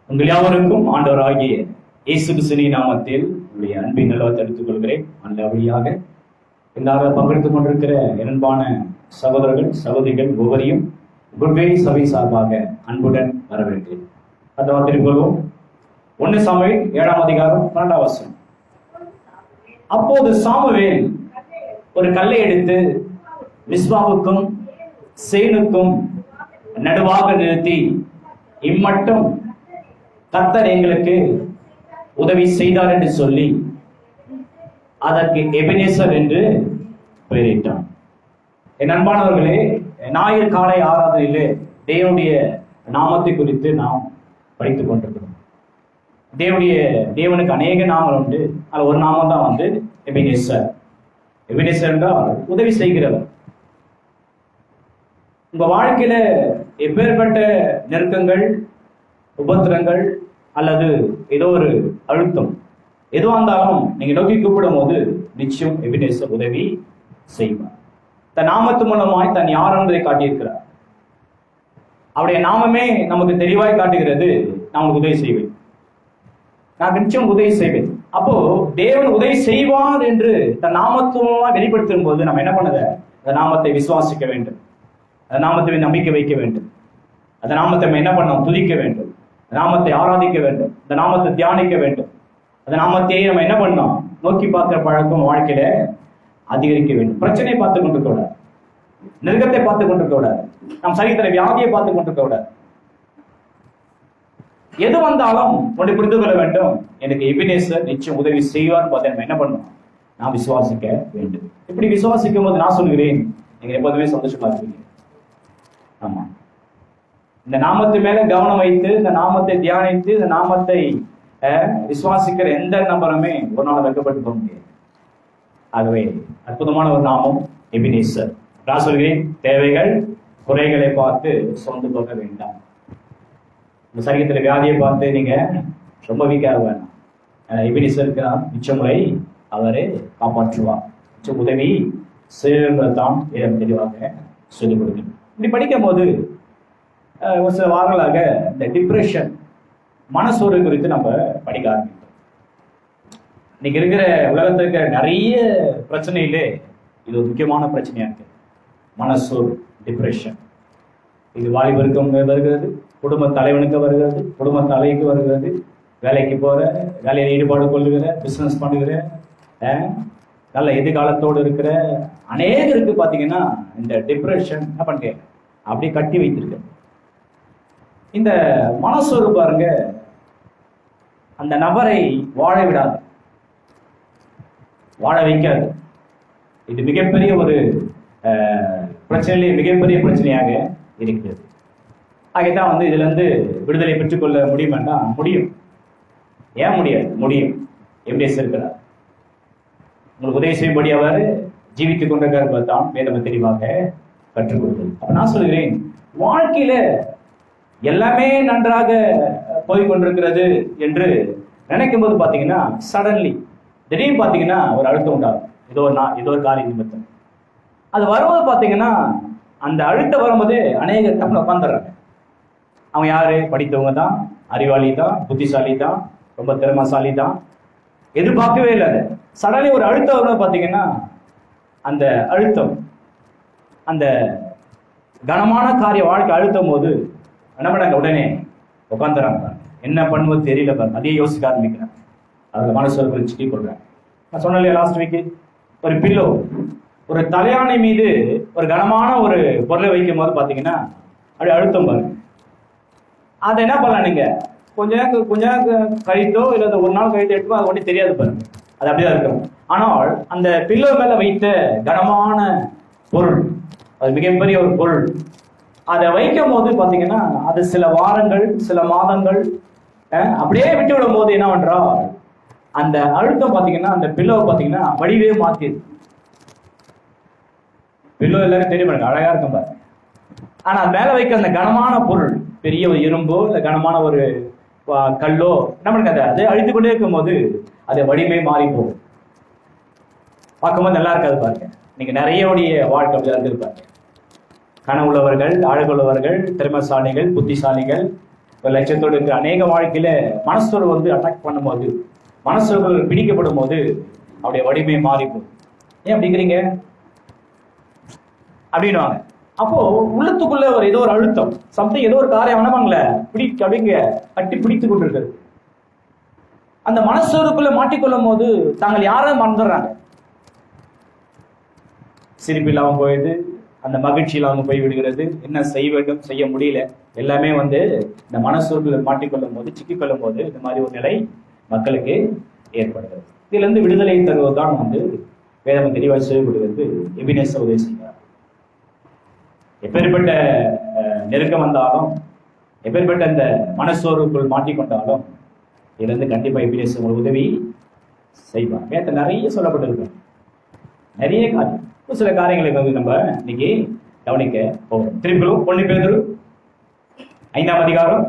உங்கள் யாவருக்கும் ஆண்டவராகிய இயேசு கிறிஸ்துவின் நாமத்தில் உங்களுடைய அன்பின் நல்வாழ்த்தை எடுத்துக் கொள்கிறேன். அந்த வழியாக எல்லாரும் பங்கெடுத்துக் கொண்டிருக்கிற அன்பான சகோதரர்கள் சகோதரிகள் ஒவ்வொருவரையும் குட்வே சபை சார்பாக அன்புடன் வரவேற்கிறேன். அந்த வார்த்தையில் கொள்வோம். 1 சாமுவேல் 7ஆம் அதிகாரம் 12ஆம் வசனம். அப்போது சாமுவேல் ஒரு கல்லை எடுத்து மிஸ்பாவுக்கும் சேனுக்கும் நடுவாக நிறுத்தி, இம்மட்டும் கர்த்தர் எங்களுக்கு உதவி செய்தார் என்று சொல்லி அதற்கு எபெனேசர் என்று பெயரிட்டான். என் அன்பானவர்களே, ஞாயிறு காலை ஆராதனையிலே தேவனுடைய நாமத்தை குறித்து நாம் படித்துக் கொண்டிருக்கிறோம். தேவனுக்கு அநேக நாமம் உண்டு. அது ஒரு நாமம் தான் எபெனேசர். எபெனேசர் என்றால் உதவி செய்கிறவர். உங்க வாழ்க்கையில எப்பேற்பட்ட நெருக்கங்கள், உபத்திரங்கள் அல்லது ஏதோ ஒரு அழுத்தம் எதுவாக இருந்தாலும் நீங்க நோக்கி கூப்பிடும் போது நிச்சயம் எபெனேசர் உதவி செய்வார். தன் நாமத்து மூலமாய் தன் யார் என்பதை காட்டியிருக்கிறார். அவருடைய நாமமே நமக்கு தெளிவாய் காட்டுகிறது. நான் உங்களுக்கு உதவி செய்வேன், நான் நிச்சயம் உதவி செய்வேன். அப்போ தேவன் உதவி செய்வார் என்று தன் நாமத்துவமாக வெளிப்படுத்தும் போது நம்ம என்ன பண்ணத, அந்த நாமத்தை விசுவாசிக்க வேண்டும், அந்த நாமத்தை நம்பிக்கை வைக்க வேண்டும், அந்த நாமத்தை நம்ம என்ன பண்ணோம், துதிக்க வேண்டும், நாமத்தை ஆராதிக்க வேண்டும், இந்த நாமத்தை தியானிக்க வேண்டும், அந்த நாமத்தையே நம்ம என்ன பண்ணோம், நோக்கி பார்க்கிற பழக்கம் வாழ்க்கையில அதிகரிக்க வேண்டும். பிரச்சனையை பார்த்து கொண்டிருக்க கூடாது, நெருக்கத்தை பார்த்து கொண்டிருக்க கூடாது, நம் சரீரத்துல வியாதியை பார்த்து கொண்டிருக்க கூடாது. எது வந்தாலும் ஒன்றை புரிந்து கொள்ள வேண்டும், எனக்கு எபெனேசர் நிச்சயம் உதவி செய்வார் பார்த்து நம்ம என்ன பண்ணணும், நான் விசுவாசிக்க வேண்டும். இப்படி விசுவாசிக்கும் போது நான் சொல்கிறேன், நீங்க எப்போதுமே சந்தோஷமா இருப்பீங்க. ஆமா, இந்த நாமத்து மேல கவனம் வைத்து இந்த நாமத்தை தியானித்து இந்த நாமத்தை விசுவாசிக்கிற எந்த நபருமே ஒரு நாள் வைக்கப்பட்டு போக முடியாது. ஆகவே அற்புதமான ஒரு நாமம் எபெனேசர். நான் சொல்கிறேன், தேவைகள் குறைகளை பார்த்து சொந்து போக வேண்டாம். இந்த சரீரத்துல வியாதியை பார்த்து நீங்க ரொம்ப வீக்காக வேண்டாம். எபெனேசருக்கு மிச்சமுறை அவரை காப்பாற்றுவார், மிச்சம் உதவி செய்வதுதான் தெளிவாக சொல்லிக் கொடுக்கணும். இப்படி படிக்கும் போது ஒரு சில வாரங்களாக இந்த டிப்ரெஷன், மனசோர்வு குறித்து நம்ம படிக்க ஆரம்பித்தோம். இன்னைக்கு இருக்கிற உலகத்துக்கு நிறைய பிரச்சனையிலே இது ஒரு முக்கியமான பிரச்சனையா இருக்கு. மனசோர்வு, டிப்ரெஷன். இது வாலிபருக்கு வருகிறது, குடும்ப தலைவனுக்கு வருகிறது, குடும்ப தலைக்கு வருகிறது, வேலைக்கு போற, வேலையில் ஈடுபாடு கொள்ளுகிற, பிசினஸ் பண்ணுகிற, நல்ல எதிர்காலத்தோடு இருக்கிற அநேகருக்கு பார்த்தீங்கன்னா இந்த டிப்ரெஷன் என்ன பண்ணுறேன் அப்படி கட்டி வைத்திருக்க. இந்த மனசோர்வு பாருங்க, அந்த நபரை வாழ விடாது, வாழ வைக்காது. இது மிகப்பெரிய ஒரு பிரச்சனையிலே மிகப்பெரிய பிரச்சனையாக இருக்கிறது. ஆகத்தான் இதுல இருந்து விடுதலை பெற்றுக்கொள்ள முடியுமான்னா முடியும். ஏன் முடியாது? முடியும். எபெனேசர் இருக்கிறார், உங்களுக்கு உதவி செய்யும்படி அவர் ஜீவித்துக் கொண்டிருக்கிறார் தான் வேதம் தெளிவாக கற்றுக் கொடுத்தது. அப்ப நான் சொல்கிறேன், வாழ்க்கையில எல்லாமே நன்றாக போய் கொண்டிருக்கிறது என்று நினைக்கும் போது பாத்தீங்கன்னா சடன்லி திடீர்னு பாத்தீங்கன்னா ஒரு அழுத்தம் உண்டாகும். ஏதோ ஒரு காரிய நிமித்தம் அது வரும்போது பாத்தீங்கன்னா அந்த அழுத்தம் வரும்போது அநேக டப்புனு உட்காந்துடுறாங்க. அவங்க யாரு? படித்தவங்க தான், அறிவாளி தான், புத்திசாலி தான், ரொம்ப திறமைசாலி தான், எதிர்பார்க்கவே இல்லை. அது சடன்லி ஒரு அழுத்தம் வரும்போது பாத்தீங்கன்னா அந்த அழுத்தம், அந்த கனமான காரிய வாழ்க்கை அழுத்தும் போது என்ன பண்ணாங்க, உடனே உட்காந்துறாங்க. என்ன பண்ணுவது தெரியல பாருங்க, அதையே யோசிக்க ஆரம்பிக்கிறாங்க. அவங்க மனசு சிக்கி கொள்றாங்க. நான் சொன்னேன் லாஸ்ட் வீக், ஒரு பில்லோ, ஒரு தலையாணை மீது ஒரு கனமான ஒரு பொருளை வைக்கும் போது பாத்தீங்கன்னா அப்படி அழுத்தம் பாருங்க. அதை என்ன பண்ணலாம், நீங்க கொஞ்ச நேரம் கழித்தோ இல்லை ஒரு நாள் கழித்து எடுத்தோ அது ஒன்றும் தெரியாது பாருங்க, அது அப்படிதான் இருக்கும். ஆனால் அந்த பில்லோ மேல வைத்த கனமான பொருள், அது மிகப்பெரிய ஒரு பொருள், அதை வைக்கும் போது பாத்தீங்கன்னா அது சில வாரங்கள் சில மாதங்கள் அப்படியே விட்டு விடும் போது என்ன பண்றோம், அந்த அழுத்தம் பாத்தீங்கன்னா அந்த பில்லோவை பாத்தீங்கன்னா வடிவே மாத்திது. பில்லோ எல்லாரும் தெரியும், அழகா இருக்கும் பாருங்க. ஆனா அது மேல வைக்க அந்த கனமான பொருள், பெரிய ஒரு இரும்போ இல்ல கனமான ஒரு கல்லோ என்ன பண்ணுங்க, அது அழித்து கொண்டே இருக்கும் போது அது வடிவே மாறி போகும். பார்க்கும்போது நல்லா இருக்காது பாருங்க. நீங்க நிறைய வாழ்க்கை அப்படிதான் இருப்பாங்க. கனவுள்ளவர்கள், அழகுள்ளவர்கள், திறமைசாலிகள், புத்திசாலிகள், ஒரு லட்சியத்தோடு இருக்கிற அநேக வாழ்க்கையில மனசோர்வு வந்து அட்டாக் பண்ணும்போது, மனசோர்வுகள் பிடிக்கப்படும் போது அவருடைய வலிமை மாறி போகுது. ஏன் அப்படிங்கிறீங்க அப்படின்வாங்க. அப்போ உள்ளத்துக்குள்ள ஒரு ஏதோ ஒரு அழுத்தம், சம்திங், ஏதோ ஒரு காரியம் வேணாமாங்களே அப்படிங்க கட்டி பிடித்து கொண்டிருக்கிறது. அந்த மனசோருக்குள்ள மாட்டிக்கொள்ளும் போது தாங்கள் யாரும் மறந்துடுறாங்க. சிரிப்பு இல்லாம போயிடுது, அந்த மகிழ்ச்சி இல்லாம போய் விடுகிறது, என்ன செய்ய வேண்டும் செய்ய முடியல. எல்லாமே வந்து இந்த மனசோருக்குள்ள மாட்டிக்கொள்ளும் போது, சிக்கிக்கொள்ளும் போது இந்த மாதிரி ஒரு நிலை மக்களுக்கு ஏற்படுகிறது. இதுல இருந்து விடுதலை தருவதுதான் வந்து வேதம் தெளிவாக செய்யப்படுகிறது. எபினேசர் உதவி செய்கிறார். எப்பேற்பட்ட நெருக்கம் வந்தாலும், எப்பேற்பட்ட இந்த மனசோர்வுக்குள் மாட்டிக்கொண்டாலும் இதுல இருந்து கண்டிப்பா எபினேசர் உங்களுக்கு உதவி செய்வார். வேத நிறைய சொல்லப்பட்டிருக்கு, நிறைய காரியம். சில காரியங்களை வந்து நம்ம இன்னைக்கு கவனிக்க போகிறோம். திருப்பிலும் 1 பேதுரு 5ஆம் அதிகாரம்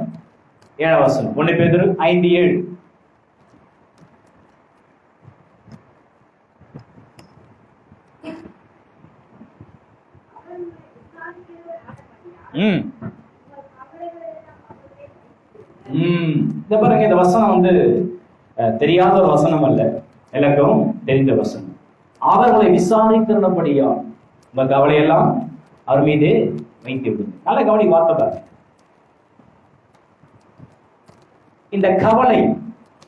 7ஆம் வசனம். 1 பேதுரு 5:7. இந்த பாருங்க, இந்த வசனம் வந்து தெரியாத ஒரு வசனம் அல்ல, எனக்கும் தெரிந்த வசனம். அவர்களை விசாரிக்கிறபடியா உங்க கவலையெல்லாம் அவர் மீது வைத்து விடுங்க. நல்ல கவனி வார்த்தை பாருங்க. இந்த கவலை,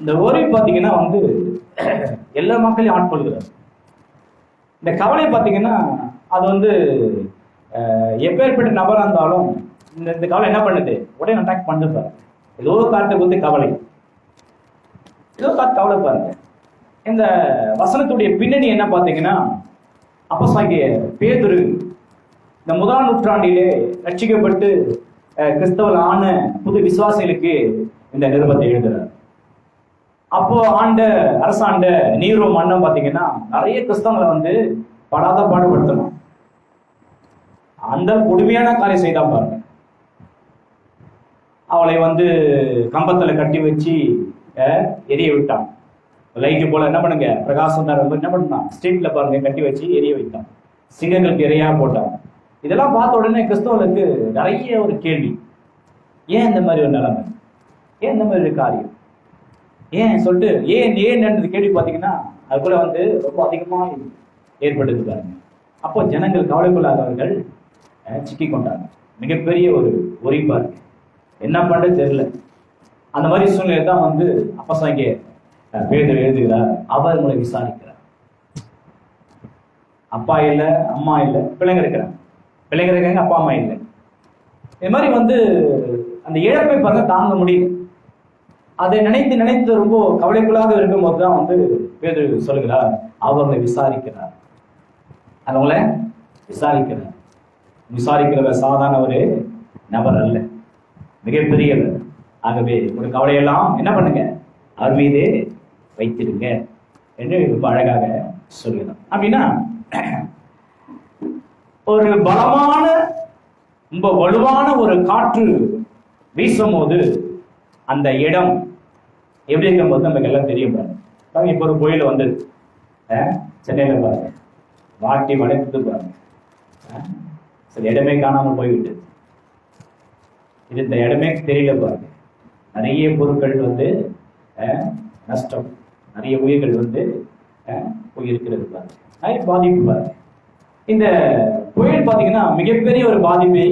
இந்த ஒரி பாத்தீங்கன்னா வந்து எல்லா மக்களையும் ஆட்கொள்கிறார். இந்த கவலை பாத்தீங்கன்னா அது வந்து எப்பேற்பட்ட நபராக இருந்தாலும் இந்த கவலை என்ன பண்ணுது, உடனே அட்டாக் பண்ணுது. ஏதோ காரணத்துக்கு வந்து கவலை, ஏதோ கவலை பாருங்க. இந்த வசனத்துடைய பின்னணி என்ன பார்த்தீங்கன்னா, அப்போஸ்தலனாகிய பேதுரு இந்த 1ஆம் நூற்றாண்டிலே ரட்சிக்கப்பட்டு கிறிஸ்தவ ஆன புது விசுவாசிகளுக்கு இந்த நிருபத்தை எழுதுறார். அப்போ அரசாண்ட நீரோ மன்னன் பார்த்தீங்கன்னா நிறைய கிறிஸ்தவங்களை வந்து படாத பாடுபடுத்தணும். அந்த கொடுமையான காரியம் செய்தா பாருங்க. அவளை வந்து கம்பத்துல கட்டி வச்சு எரிய விட்டான். லைட்டு போல என்ன பண்ணுங்க, பிரகாசம் தர என்ன பண்ணான், ஸ்ட்ரீட்ல பாருங்க கட்டி வச்சு எரிய வைத்தான். சிங்கங்களுக்கு இறையா போட்டான். இதெல்லாம் பார்த்த உடனே கிறிஸ்தவர்களுக்கு நிறைய ஒரு கேள்வி, ஏன் இந்த மாதிரி ஒரு நிலைமை, ஏன் இந்த மாதிரி ஒரு காரியம், ஏன் சொல்லிட்டு ஏன் கேள்வி பார்த்தீங்கன்னா அதுக்குள்ள வந்து ரொம்ப அதிகமா ஏற்படுது பாருங்க. அப்போ ஜனங்கள் கவலைக்குள்ளாதவர்கள் சிக்கி கொண்டாங்க. மிகப்பெரிய ஒரு ஒரிப்பா இருக்கு, என்ன பண்றது தெரியல. அந்த மாதிரி சூழ்நிலை தான் வந்து அப்போஸ்தலனாகிய பேதுரு எழுதுகிறார். அவர் உங்களை விசாரிக்கிறார். அப்பா இல்லை, அம்மா இல்லை, பிள்ளைங்க இருக்காங்க, அப்பா அம்மா இல்லை. இது மாதிரி வந்து அந்த இழப்பை பாருங்க தாங்க முடியும். அதை நினைத்து ரொம்ப கவலைக்குள்ளாக இருக்கும் போது தான் வந்து பேதுரு சொல்லுகிறார், அவர்களை விசாரிக்கிறார். அவங்கள விசாரிக்கிறவர் சாதாரண ஒரு நபர் அல்ல, மிகப்பெரியவர். ஆகவே ஒரு கவலையெல்லாம் என்ன பண்ணுங்க, அவர் மீது வைத்திருங்க என்று ரொம்ப அழகாக சொல்லலாம். அப்படின்னா ஒரு பலமான ரொம்ப வலுவான ஒரு காற்று வீசும் போது அந்த இடம் எப்படி இருக்கும் போது நமக்கு எல்லாம் தெரியும் பாருங்க. இப்போ ஒரு புயல் வந்தது சென்னையில பாருங்க, வாட்டி வளைத்து பாருங்க, சில இடமே காணாமல் போய்விட்டது. இது இந்த இடமே தெரியல பாருங்க. நிறைய பொருட்கள் வந்து நஷ்டம், நிறைய உயிர்கள் வந்து போயிருக்கிறது பாருங்க, நிறைய பாதிப்பு பாருங்க. இந்த புயல் பார்த்தீங்கன்னா மிகப்பெரிய ஒரு பாதிப்பை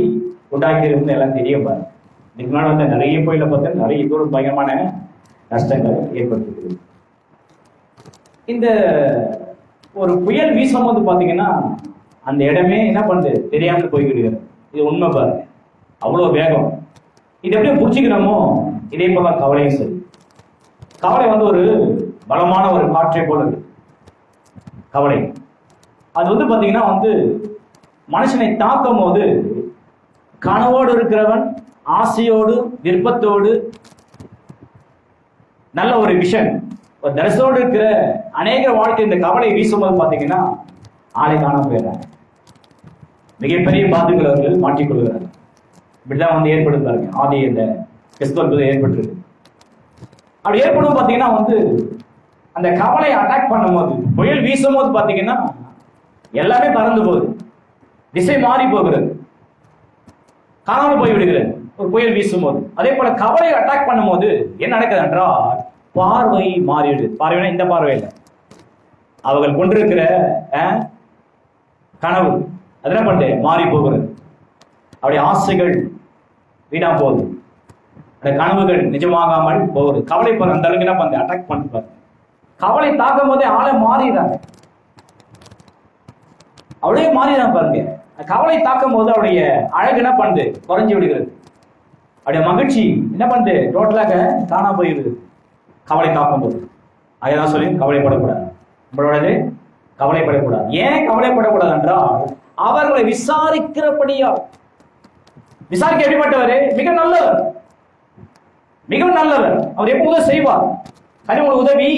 உண்டாக்கிறது எல்லாம் தெரியும் பாருங்க. இதுக்கு முன்னாடி வந்து நிறைய புயலை பார்த்தா நிறைய தூரம் பயங்கரமான நஷ்டங்கள் ஏற்படுத்துகிறது. இந்த ஒரு புயல் வீசும் போது பார்த்தீங்கன்னா அந்த இடமே என்ன பண்ணுது தெரியாமல் போய்விடுகிறது. இது உண்மை பாருங்க, அவ்வளோ வேகம். இது எப்படி புரிச்சுக்கிறோமோ இதே போல கவலையும் சரி. கவலை வந்து ஒரு பலமான ஒரு காற்றை போல இருக்கு. கவலை அது வந்து பாத்தீங்கன்னா வந்து மனுஷனை தாக்கும் போது கனவோடு இருக்கிறவன், ஆசையோடு விருப்பத்தோடு நல்ல ஒரு விஷன், ஒரு தரிசனோடு இருக்கிற அநேக வாழ்க்கை இந்த கவலை வீசும்போது பாத்தீங்கன்னா ஆளை காணாம போயிடுறாங்க. மிகப்பெரிய பாதிப்புகள் அவர்கள் மாட்டிக்கொள்கிறார்கள். இப்படிதான் வந்து ஏற்படுது பாருங்க. ஆதி இந்த கிறிஸ்தவர்கள் ஏற்பட்டிருக்கு. அப்படி ஏற்படும் பாத்தீங்கன்னா வந்து அந்த கவலை அட்டாக் பண்ணும் போது, புயல் வீசும் போது பாத்தீங்கன்னா எல்லாமே பறந்து போகுது, திசை மாறி போகிறது, காணாமல் போய் விடுகிறது. ஒரு புயல் வீசும் போது, அதே போல கவலை அட்டாக் பண்ணும் போது என்ன நடக்குது என்றால் பார்வை மாறிடுது. பார்வைனா இந்த பார்வை இல்லை, அவர்கள் கொண்டிருக்கிற கனவு அது என்ன பண்ணுது, மாறி போகிறது. அவருடைய ஆசைகள் வீணா போகுது, அந்த கனவுகள் நிஜமாகாமல் போகுது. கவலை பாருங்க அந்த அளவுக்கு என்ன பண்ணுது, அட்டாக் பண்ணுவார். கவலை தாக்கும் போதே ஆளை மாறிடுறாங்க, அவளே மாறிதான் பாருங்க. கவலை தாக்கும் போது அவருடைய அழகு என்ன பண்ணுது, குறைஞ்சி விடுகிறது. அவருடைய மகிழ்ச்சி என்ன பண்ணுது, டோட்டலாக காணா போயிடுது கவலை தாக்கும் போது. அதைதான் சொல்லி கவலைப்படக்கூடாது, நம்மளோடது கவலைப்படக்கூடாது. ஏன் கவலைப்படக்கூடாது என்றால் அவர்களை விசாரிக்கிறபடியா. விசாரிக்க எப்படிப்பட்டவர், மிக நல்லவர், மிகவும் நல்லவர். அவர் எப்போதும் செய்வார். அது உதவி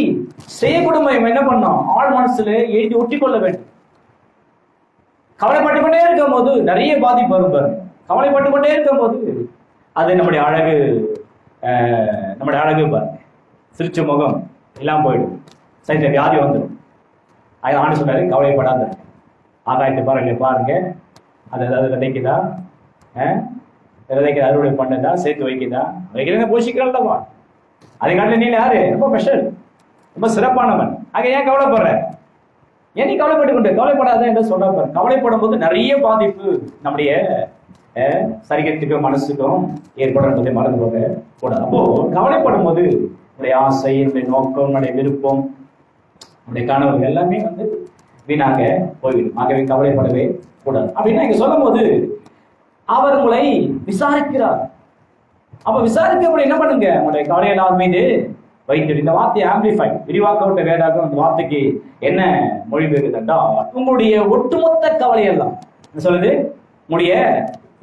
செய்யக்கூடும் என்ன பண்ணோம், ஆள் மனசுல எழுதி ஒட்டி கொள்ள வேண்டும். கவலைப்பட்டு கொண்டே இருக்கும் போது நிறைய பாதிப்பு வரும் பாருங்க. கவலைப்பட்டு கொண்டே இருக்கும் போது அது நம்முடைய அழகு, நம்முடைய அழகு பாருங்க, சிரிச்ச முகம் எல்லாம் போயிடும், சரி வியாதி வந்துடும். அது ஆண்டு சொன்னாரு, கவலைப்படாத. ஆகாயத்தை பாருங்க பாருங்க, அது ஏதாவது விதைக்குதா, விதைக்கு அறுவடை பண்ணதா, சேர்த்து வைக்குதா, வைக்கிறத போஷிக்கிறல்லவா. அதை காட்டில நீ யாரு, ரொம்ப ஸ்பெஷல், ரொம்ப சிறப்பானவன். ஆக ஏன் கவலைப்படுற, ஏன் நீ கவலைப்பட்டு கொண்டு, கவலைப்படாத என்று சொல்ற. கவலைப்படும் போது நிறைய பாதிப்பு நம்முடைய சரீரத்துக்கும் மனசுக்கும் ஏற்படுறதை மறந்து போக கூடாது. அப்போ கவலைப்படும் போது நம்முடைய ஆசை, நம்முடைய நோக்கம், நம்முடைய விருப்பம், நம்முடைய கனவு எல்லாமே வந்து வீணாக போய்விடும். ஆகவே கவலைப்படவே கூடாது. அப்படின்னா இங்க சொல்லும் போது அவர் உங்களை விசாரிக்கிறார். அப்ப விசாரிக்கப்படி என்ன பண்ணுங்க, உங்களுடைய கவலையெல்லாம் மீது வைத்து. இந்த வார்த்தையை ஆம்பிளிஃபை, விரிவாக்கப்பட்ட வேதாகம் அந்த வார்த்தைக்கு என்ன மொழிபெயர்க்குதுன்னா, உங்களுடைய ஒட்டுமொத்த கவலை எல்லாம் என்ன சொல்லுது, உங்களுடைய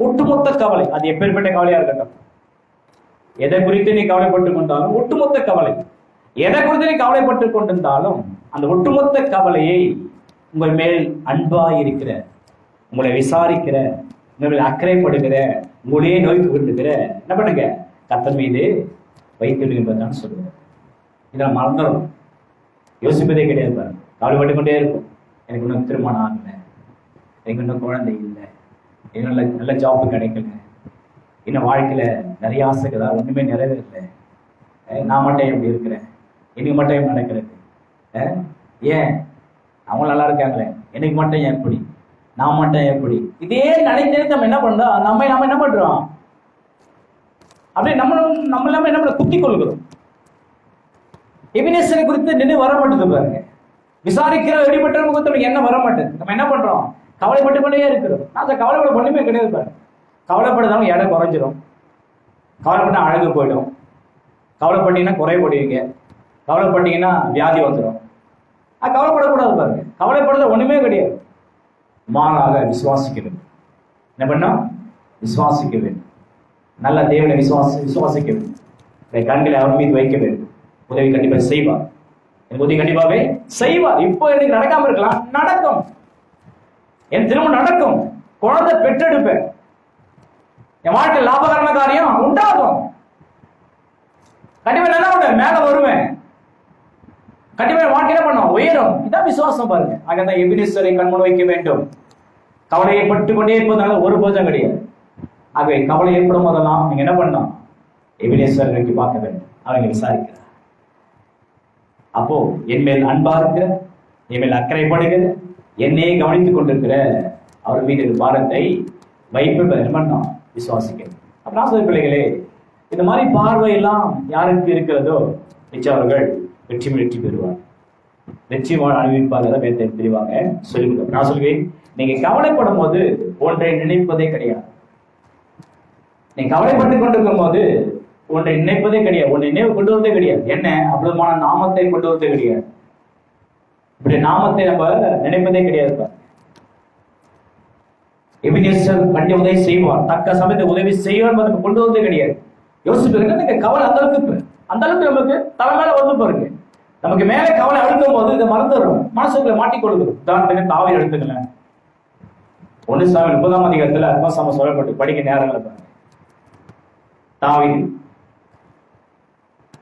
ஒட்டுமொத்த கவலை, அது எப்பேற்பட்ட கவலையா இருக்கட்டும், எதை குறித்து நீ கவலைப்பட்டு கொண்டாலும் ஒட்டுமொத்த கவலை, எதை குறித்து நீ கவலைப்பட்டு கொண்டிருந்தாலும் அந்த ஒட்டுமொத்த கவலையை உங்கள் மேல் அன்பா இருக்கிற, உங்களை விசாரிக்கிற, உங்களை அக்கறைப்படுகிற, உங்களையே நோய்க்கு கொண்டுகிற என்ன பண்ணுங்க, கர்த்தர் மீது வைத்திருக்கிறதான் சொல்லுவேன். இதெல்லாம் மறந்துடும், யோசிப்பதே கிடையாது பாருங்க. கவலைப்பட்டு கொண்டே இருக்கும், எனக்கு இன்னும் திருமணம் ஆகலை, எனக்கு இன்னும் குழந்தை இல்லை, இன்னும் நல்ல ஜாப்பு கிடைக்கல, இன்னும் வாழ்க்கையில நிறைய ஆசைகள் ஒண்ணுமே நிறைவேறல, நான் மட்டும் எப்படி இருக்கிறேன், எனக்கு மட்டும் எப்படி நடக்கிறது, ஏன் அவங்க நல்லா இருக்காங்களே, எனக்கு மட்டும் ஏன் எப்படி, நான் மட்டும் எப்படி, இதே நினைத்தே நம்ம என்ன பண்றோம், நம்ம என்ன பண்றோம், அப்படியே நம்ம இல்லாம என்ன பண்ண குத்தி கொள்கிறோம். எபினேசரை குறித்து நின்று வர மாட்டேது பாருங்க. விசாரிக்கிற வெளிப்பட்டவங்க குறித்து என்ன வர மாட்டேது. நம்ம என்ன பண்றோம், கவலைப்பட்டு கொண்டே இருக்கிறோம். நான் அந்த கவலைப்பட ஒண்ணுமே கிடையாது பாருங்க. கவலைப்படுறதாலும் எடை குறைஞ்சிரும், கவலைப்பட்டா அழகு போயிடும், கவலைப்பட்டீங்கன்னா குறைபடுவீங்க, கவலைப்பட்டீங்கன்னா வியாதி வந்துடும். கவலைப்படக்கூடாது பாருங்க. கவலைப்படுறது ஒண்ணுமே கிடையாது, மாறாக விசுவாசிக்க வேண்டும். என்ன பண்ணா, விசுவாசிக்க வேண்டும். நல்ல தேவனை விசுவாசிக்க வேண்டும். கண்களை அவர் மீது வைக்க வேண்டும். உதவி கண்டிப்பாக செய்வார், எனக்கு உதவி கண்டிப்பாகவே செய்வார். இப்போ எனக்கு நடக்காம இருக்கலாம், நடக்கும். என் திரும்ப நடக்கும், குழந்தை பெற்றெடுப்பேன், என் வாழ்க்கை லாபகரமான காரியம் உண்டாகும். கண்டிப்பா என்ன பண்ண, மேல வருவேன், கண்டிப்பா வாழ்க்கையில பண்ணும், உயரும். இதான் விசுவாசம் பாருங்க. அங்கதான் எபினேசரை கண்முன் வைக்க வேண்டும். கவலையை பட்டு கொண்டே இருப்பதனால ஒரு போதும் கிடையாது. ஆகவே கவலை ஏற்படும் போதெல்லாம் நீங்க என்ன பண்ணணும், எபினேசரை நோக்கி பார்க்க வேண்டும். அவங்க விசாரிக்கிறார். அப்போ என் மேல் அன்பா இருக்கிற, என் மேல் அக்கறைப்படுகிற, என்னையே கவனித்துக் கொண்டிருக்கிற அவர் மீது பாரத்தை வைப்பு என்ன பண்ணணும், விசுவாசிக்கிறேன். அப்ப பிள்ளைகளே, இந்த மாதிரி பார்வையெல்லாம் யாருக்கு இருக்கிறதோ நிச்சயம் அவர்கள் வெற்றி பெறுவார், வெற்றி அனுபவிப்பாக தெளிவாக சொல்லிக். நான் சொல்லுவேன், நீங்க கவலைப்படும் போது ஒன்றை நினைப்பதே கிடையாது. நீங்க கவலைப்பட்டு கொண்டிருக்கும் போது ஒன்றை நினைப்பதே கிடையாது, ஒன்றை நினைவு கொண்டு வரதே கிடையாது. என்ன அற்புதமான நாமத்தை கொண்டு வரதே கிடையாது. இப்படி நாமத்தை நம்ம நினைப்பதே கிடையாது. எபினேசர் கண்டி உதவி செய்வார், தக்க சமயத்தை உதவி செய்வார், நம்ம கொண்டு வரதே கிடையாது. யோசிப்பீங்க, நீங்க கவலை அந்த அளவுக்கு நமக்கு தலை மேல வந்து பாருங்க. நமக்கு மேல கவலை அழுத்தும் போது இதை மறந்துடுறோம், மனசுக்குள்ள மாட்டிக்கொள்ளுகிறோம். உதாரணத்துக்கு தாவீது எடுத்துக்கலாம். 1 சாமுவேல் 30ஆம் அதிகாரத்துல அற்புதமா சொல்லப்பட்டு படிக்க நேரங்கள் பாருங்க.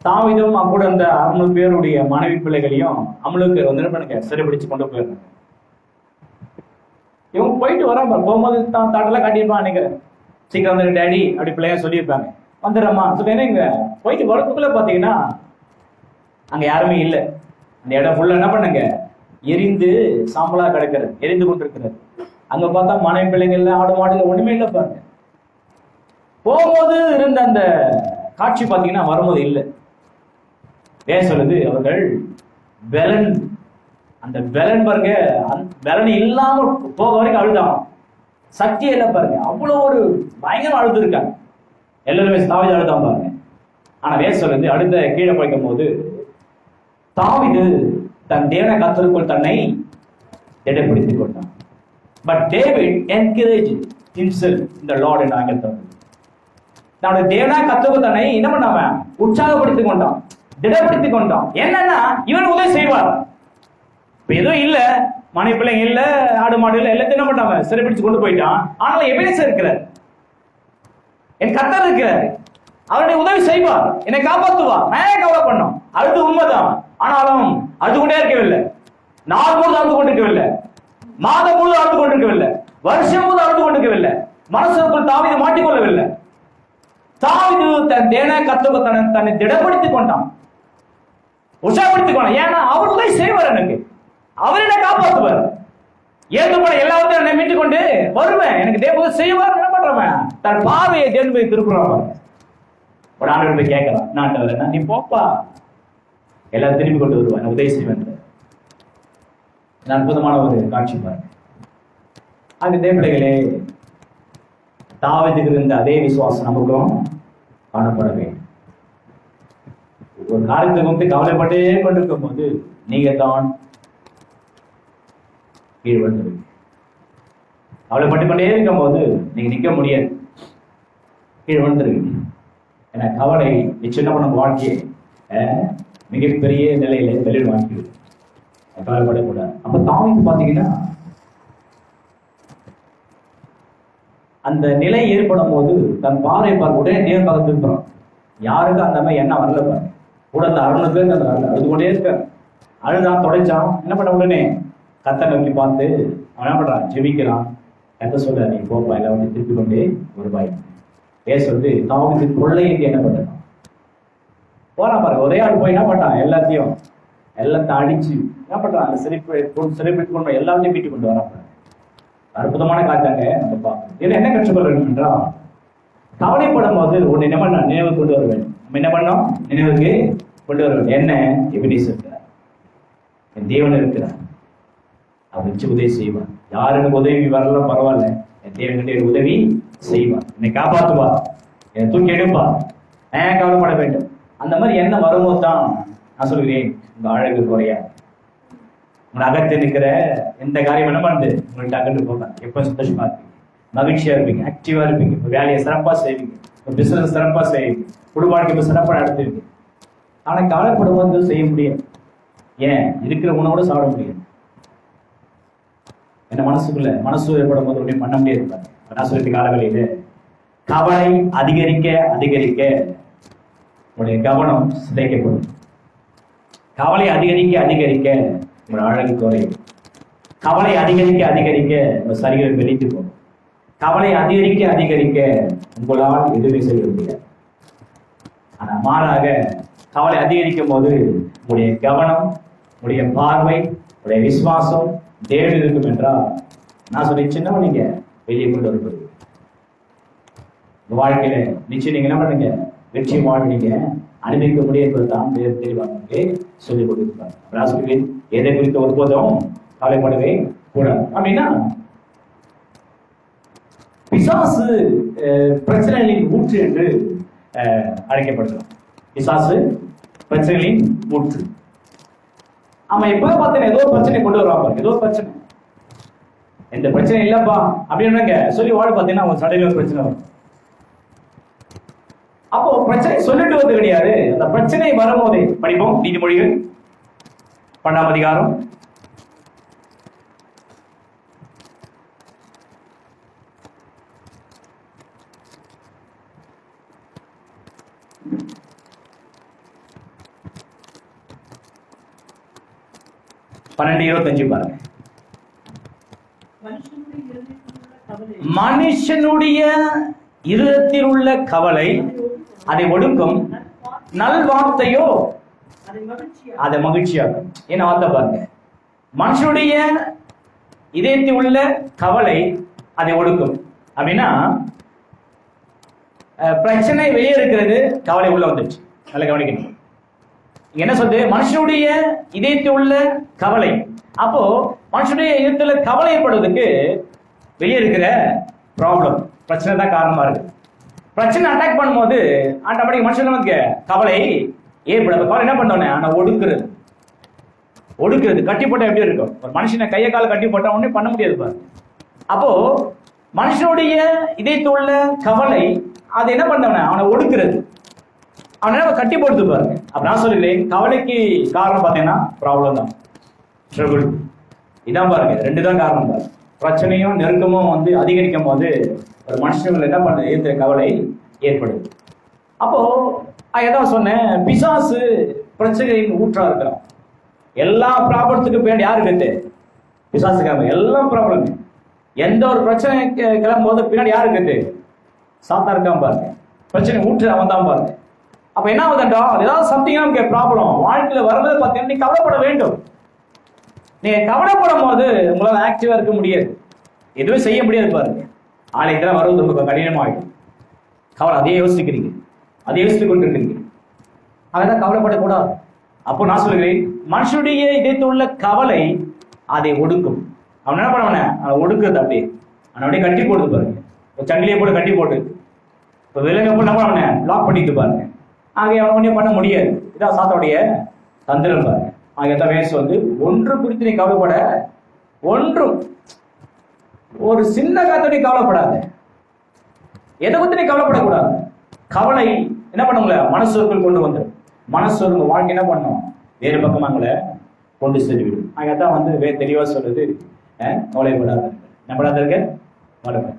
தாவீதும் கூட அந்த 600 பேருடைய மனைவி பிள்ளைகளையும் அமலுக்கு வந்து சிறைபிடிச்சு கொண்டு போயிருந்தாங்க. இவங்க போயிட்டு வராம போகும்போது தான் தாட்டெல்லாம் காட்டியிருப்பான் நினைக்கிறேன். சீக்கிரம் வந்துரு டேடி அப்படி பிள்ளைங்க சொல்லியிருப்பாங்க. வந்துடுறம்மா சொல்லினா இங்க போயிட்டு வரத்துக்குள்ள பாத்தீங்கன்னா அங்க யாருமே இல்லை. அந்த இடம் ஃபுல்லா என்ன பண்ணுங்க, எரிந்து சாம்பலா கிடக்கிறது, எரிந்து கொண்டிருக்கிறது. அங்க பார்த்தா மனைவி பிள்ளைங்கள்ல ஆடு மாடுல ஒண்ணுமே இல்லை பாருங்க. போகும்போது இருந்த அந்த காட்சி பாத்தீங்கன்னா வரும்போது இல்லை. ஏன் சொல்லுது, அவர்கள் பெலன், அந்த பெலன் பாருங்க, பெலன் இல்லாம போக வரைக்கும் அழுதாங்க. சக்தியே இல்லை பாருங்க, அவ்வளவு ஒரு பயங்கரம் அழுது இருக்காங்க. எல்லாருமே தாவீது அழுதான் பாருங்க. ஆனா வேஸ் சொல்லுது, அடுத்த கீழே படிக்கும் போது தாவீது தன் தேவனை கர்த்தருக்குள் தன்னை திடப்படுத்திக் கொண்டான். But David encourage himself in the Lord என்று ஆங்கிலத்தில் தன்னுடைய தேவனா கர்த்தருக்குள் தன்னை என்ன பண்ணாம உற்சாகப்படுத்திக் கொண்டான், திடப்படுத்திக் கொண்டான். என்னன்னா இவன் உதவி செய்வார். இப்ப எதுவும் இல்ல, மனை பிள்ளைங்க இல்ல, ஆடு மாடு இல்ல, எல்லாத்தையும் என்ன பண்ணாம சிறைப்பிடிச்சு கொண்டு போயிட்டான். ஆனாலும் எபேசர் இருக்கிறார், என் கர்த்தர் இருக்கிறார், அவருடைய உதவி செய்வார், என்னை காப்பாற்றுவார். நான் கவலை பண்ணோம். அது உண்மைதான். ஆனாலும் அழுது கொண்டே இருக்கவில்லை. நாள் முழுது அழுது கொண்டிருக்கவில்லை, மாதம் முழுது அழுது கொண்டிருக்கவில்லை, வருஷம் முழுது அழுது கொண்டிருக்கவில்லை, மனசுக்குள் தாவீது மாட்டிக்கொள்ளவில்லை. தாவீது தன் தேவனை கர்த்தருக்குள் தன்னை திடப்படுத்திக் கொண்டான், உற்சாகப்படுத்திக் கொண்டான். ஏன்னா அவர் உதவி செய்வார், எனக்கு அவர் என்னை காப்பாற்றுவார், ஏற்று போன எல்லாத்தையும் என்னை மீட்டுக் கொண்டு வருவேன், எனக்கு தேவ உதவி செய்வார். என்ன பண்றவன் தன் பார்வையை தேவன் போய் திருப்புறான். ஒரு ஆண்டு போய் கேட்கலாம், நாட்டவர் நீ போப்பா, எல்லாரும் திரும்பி கொண்டு வருவான், உதவி செய்வேன். அற்புதமான ஒரு காட்சி பாருங்க. அது தேவப்பிள்ளைகளே, தாவீதுக்கு இருந்த அதே விசுவாசம் நமக்கும் காணப்பட வேண்டும். ஒரு காரியத்தை குறித்து கவலைப்பட்டே கொண்டிருக்கும் போது நீங்க தான் கீழ் விழுந்துருவீங்க. கவலைப்பட்டு கொண்டே இருக்கும் போது நீங்க நிக்க முடியாது, கீழ் விழுந்துருவீங்க. ஏன்னா கவலை நிச்சயம் நம்ம வாழ்க்கையை மிகப்பெரிய நிலையில வெளியில் வாங்கிடுது. கவலைப்படக்கூடாது. அப்ப தாவீது பாத்தீங்கன்னா அந்த நிலை ஏற்படும் போது தன் பார்வை பார்க்க உடனே தேவன் பக்கத்து இருக்கிறோம். யாருக்கும் அந்த மாதிரி எண்ணம் வரல பாருங்க. கூட அந்த 600 பேருக்கு அந்த வரல, அழுது கொண்டே இருக்க, அழுதான் தொடைச்சான். என்ன பண்ண, உடனே கர்த்தரை நோக்கி பார்த்து அவன் என்ன பண்றான், ஜெபிக்கிறான். கர்த்தர் சொல்ல, நீ போப்பா, எல்லாம் வந்து திருப்பி கொண்டே ஒரு பாய் சொல்லுது. தாவீது கொள்ளையிட்டு என்ன பண்றான், போறான் பாருங்க. ஒரே ஆள் போய் என்ன பண்ணான், எல்லாத்தையும் அடிச்சு என்ன பண்றான், சிறைப்பிடித்து கொண்டு எல்லாத்தையும் வீட்டுக்கு கொண்டு வரான். அற்புதமான காட்டாங்க நம்ம பார்க்கணும். இதுல என்ன கற்றுக்கொள்ள வேண்டும் என்றால், கவலைப்படும் போது ஒன்று என்ன பண்ண நினைவு கொண்டு வர வேண்டும். நம்ம என்ன பண்ணோம், நினைவுக்கு கொண்டு வர வேண்டும். என்ன, எபினேசர் இருக்கிறார், என் தேவன் இருக்கிறார், அவர் வச்சு உதவி செய்வார். யார் எனக்கு உதவி வரலாம் பரவாயில்ல, என் தேவன் உதவி செய்வார், என்னை காப்பாற்றுவார், என்னை தூக்கி எடுப்பார், நான் கவலைப்பட வேண்டும். அந்த மாதிரி என்ன வரும்போது தான் நான் சொல்கிறேன், உங்க அழகு குறையாது. உங்க அகத்தில் இருக்கிற எந்த காரியம் என்ன பண்ணுது, உங்கள்கிட்ட அகட்டு போகலாம். எப்போ சந்தோஷமா இருப்பீங்க, மகிழ்ச்சியா இருப்பீங்க, ஆக்டிவா இருப்பீங்க, இப்போ வேலையை சிறப்பா செய்வீங்க, இப்போ பிசினஸ் சிறப்பா செய்வீங்க, குடும்ப வாழ்க்கை இப்போ சிறப்பாக நடத்துவீங்க. ஆனால் கவலைப்படும்போது செய்ய முடியாது. ஏன், இருக்கிற உணவோட சாப்பிட முடியாது. என்ன மனசு ஏற்படும் போது ஒன்றும் பண்ண முடியாது. நான் சொல்லிட்டு காலவெளியில கவலை அதிகரிக்க அதிகரிக்க உங்களுடைய கவனம் சிதைக்கப்படும். கவலை அதிகரிக்க அதிகரிக்க உங்களோட அழகு குறையும். கவலை அதிகரிக்க அதிகரிக்க உங்கள் சரீரம் வெளித்து போகும். கவலை அதிகரிக்க அதிகரிக்க உங்களால் எதுவுமே செய்ய முடியாது. ஆனா மாறாக கவலை அதிகரிக்கும் போது உங்களுடைய கவனம், உங்களுடைய பார்வை, உங்களுடைய விசுவாசம் தேவன் இருக்கும் என்றால் நான் சொல்லி சின்ன நீங்க வெளியே கொண்டு வரப்படுவீங்க. வாழ்க்கையில நிச்சயம் நீங்க என்ன பண்ணுங்க, வெற்றி வாழ்வீங்க, அனுபவிக்க முடியாது தான் தெளிவாக சொல்லிக் கொடுப்பாங்க. எதை குறித்து ஒருபோதும் கவலைப்படவே கூடாது. அப்படின்னா பிசாசு பிரச்சனைகளின் ஊற்று என்று அழைக்கப்படுகிறோம். பிசாசு பிரச்சனைகளின் ஊற்று. ஆமா, எப்ப பார்த்தீங்கன்னா ஏதோ பிரச்சனை கொண்டு வருவாங்க, ஏதோ பிரச்சனை, எந்த பிரச்சனை இல்லப்பா அப்படின்னு சொல்லி வாழ பார்த்தீங்கன்னா அவங்க சடையில ஒரு பிரச்சனை வரும். அப்போ பிரச்சனை சொல்லிட்டு வந்து கிடையாது, அந்த பிரச்சனை வரும்போதே படிப்போம். நீதிமொழிகள் 12ஆம் அதிகாரம் 12:25 பாருங்க. மனுஷனுடைய இருதயத்தில் உள்ள கவலை அதை ஒடுக்கும், நல்வார்த்தையோ அதை மகிழ்ச்சியாகும். என்ன வார்த்தை பாருங்க, மனுஷனுடைய இதயத்தில் உள்ள கவலை அதை ஒடுக்கும் அப்படின்னா, பிரச்சனை வெளியே இருக்கிறது, கவலை உள்ள வந்துச்சு. நல்லா கவனிக்கணும். என்ன சொல்றது, மனுஷனுடைய இதயத்தில் உள்ள கவலை. அப்போ மனுஷனுடைய இதயத்துல கவலை ஏற்படுவதற்கு வெளியே இருக்கிற ப்ராப்ளம், பிரச்சனை தான் காரணமா இருக்கு. பிரச்சனை அட்டாக் பண்ணும்போது ஆட்டோமேட்டிக் மனுஷனுக்கு கவலை ஏற்படாது. கவலை என்ன பண்ணோன்னே ஆனா ஒடுக்குறது கட்டி போட்டா எப்படி இருக்கும்? ஒரு மனுஷனை கையை கால கட்டி போட்டா ஒண்ணே பண்ண முடியாது பாருங்க. அப்போ மனுஷனுடைய இதயத்தில் உள்ள கவலை அது என்ன பண்ணவன அவனை ஒடுக்குறது, அவனை கட்டி போடுது பாருங்க. அப்ப நான் சொல்லுகிறேன், கவலைக்கு காரணம் பார்த்தீங்கன்னா ப்ராப்ளம் தான், ட்ரபிள். இதான் பாருங்க, ரெண்டு தான் காரணம் பாருங்க. பிரச்சனையும் நெருக்கமும் வந்து அதிகரிக்கும் போது ஒரு மனுஷங்கள் என்ன பண்ண ஏற்ற கவலை ஏற்படுது. அப்போ ஏதாவது சொன்னேன், பிசாசு பிரச்சனையின் ஊற்றா இருக்கிறான். எல்லா ப்ராப்ளத்துக்கு பேர் யாரு கேட்டு? பிசாசுக்காக. எல்லா ப்ராப்ளம், எந்த ஒரு பிரச்சனை கிளம்பும் போது பின்னாடி யாரு கேட்டு? சாத்தா இருக்காம பாருங்க. பிரச்சனை ஊற்று அவன் தான் பாருங்க. அப்ப என்ன ஆகுதுண்டா, ஏதாவது சம்திங் நமக்கு ப்ராப்ளம் வாழ்க்கையில வரும்போது பார்த்தீங்கன்னா நீ கவலைப்பட வேண்டும். நீங்க கவலைப்படும் போது உங்களால ஆக்டிவா இருக்க முடியாது, எதுவும் செய்ய முடியாது பாருங்க. ஆலயத்தில் வருவது உங்களுக்கு கடினமாகிடும். கவலை அதே யோசிக்கிறீங்க, அதே யோசித்துக் கொண்டிருக்கிறீங்க. அதான் கவலைப்படக்கூடாது. அப்போ நான் சொல்கிறேன், மனுஷனுடைய இதயத்தில் உள்ள கவலை அதை ஒடுக்கும். அவன் என்ன பண்ணவன அதை ஒடுக்குறது, அப்படியே அவனுடைய கட்டி போடுது பாருங்க. ஒரு சங்கிலியை போட்டு கட்டி போட்டு இப்போ விலங்க போட்டு நம்ம அவனை லாக் பண்ணிட்டு பாருங்க. ஆகிய அவன் ஒன்றையும் பண்ண முடியாது. இதான் சாத்தாவுடைய தந்திரம் பாருங்க. ஆகிய வேசு வந்து ஒன்று குறித்து நீ கவலைப்பட, ஒன்றும் ஒரு சின்ன காத்தோட கவலைப்படாத, எதை குறித்து நீ கவலைப்படக்கூடாது. கவலை என்ன பண்ணுங்கள மனசோர்க்குள் கொண்டு வந்துடும். மனசோர் உங்க வாழ்க்கை என்ன பண்ணும், வேறு பக்கம் அவங்கள கொண்டு சென்றுவிடும். அதான் வந்து தெளிவா சொல்றது, கவலைப்படாத. நம்படாத இருக்க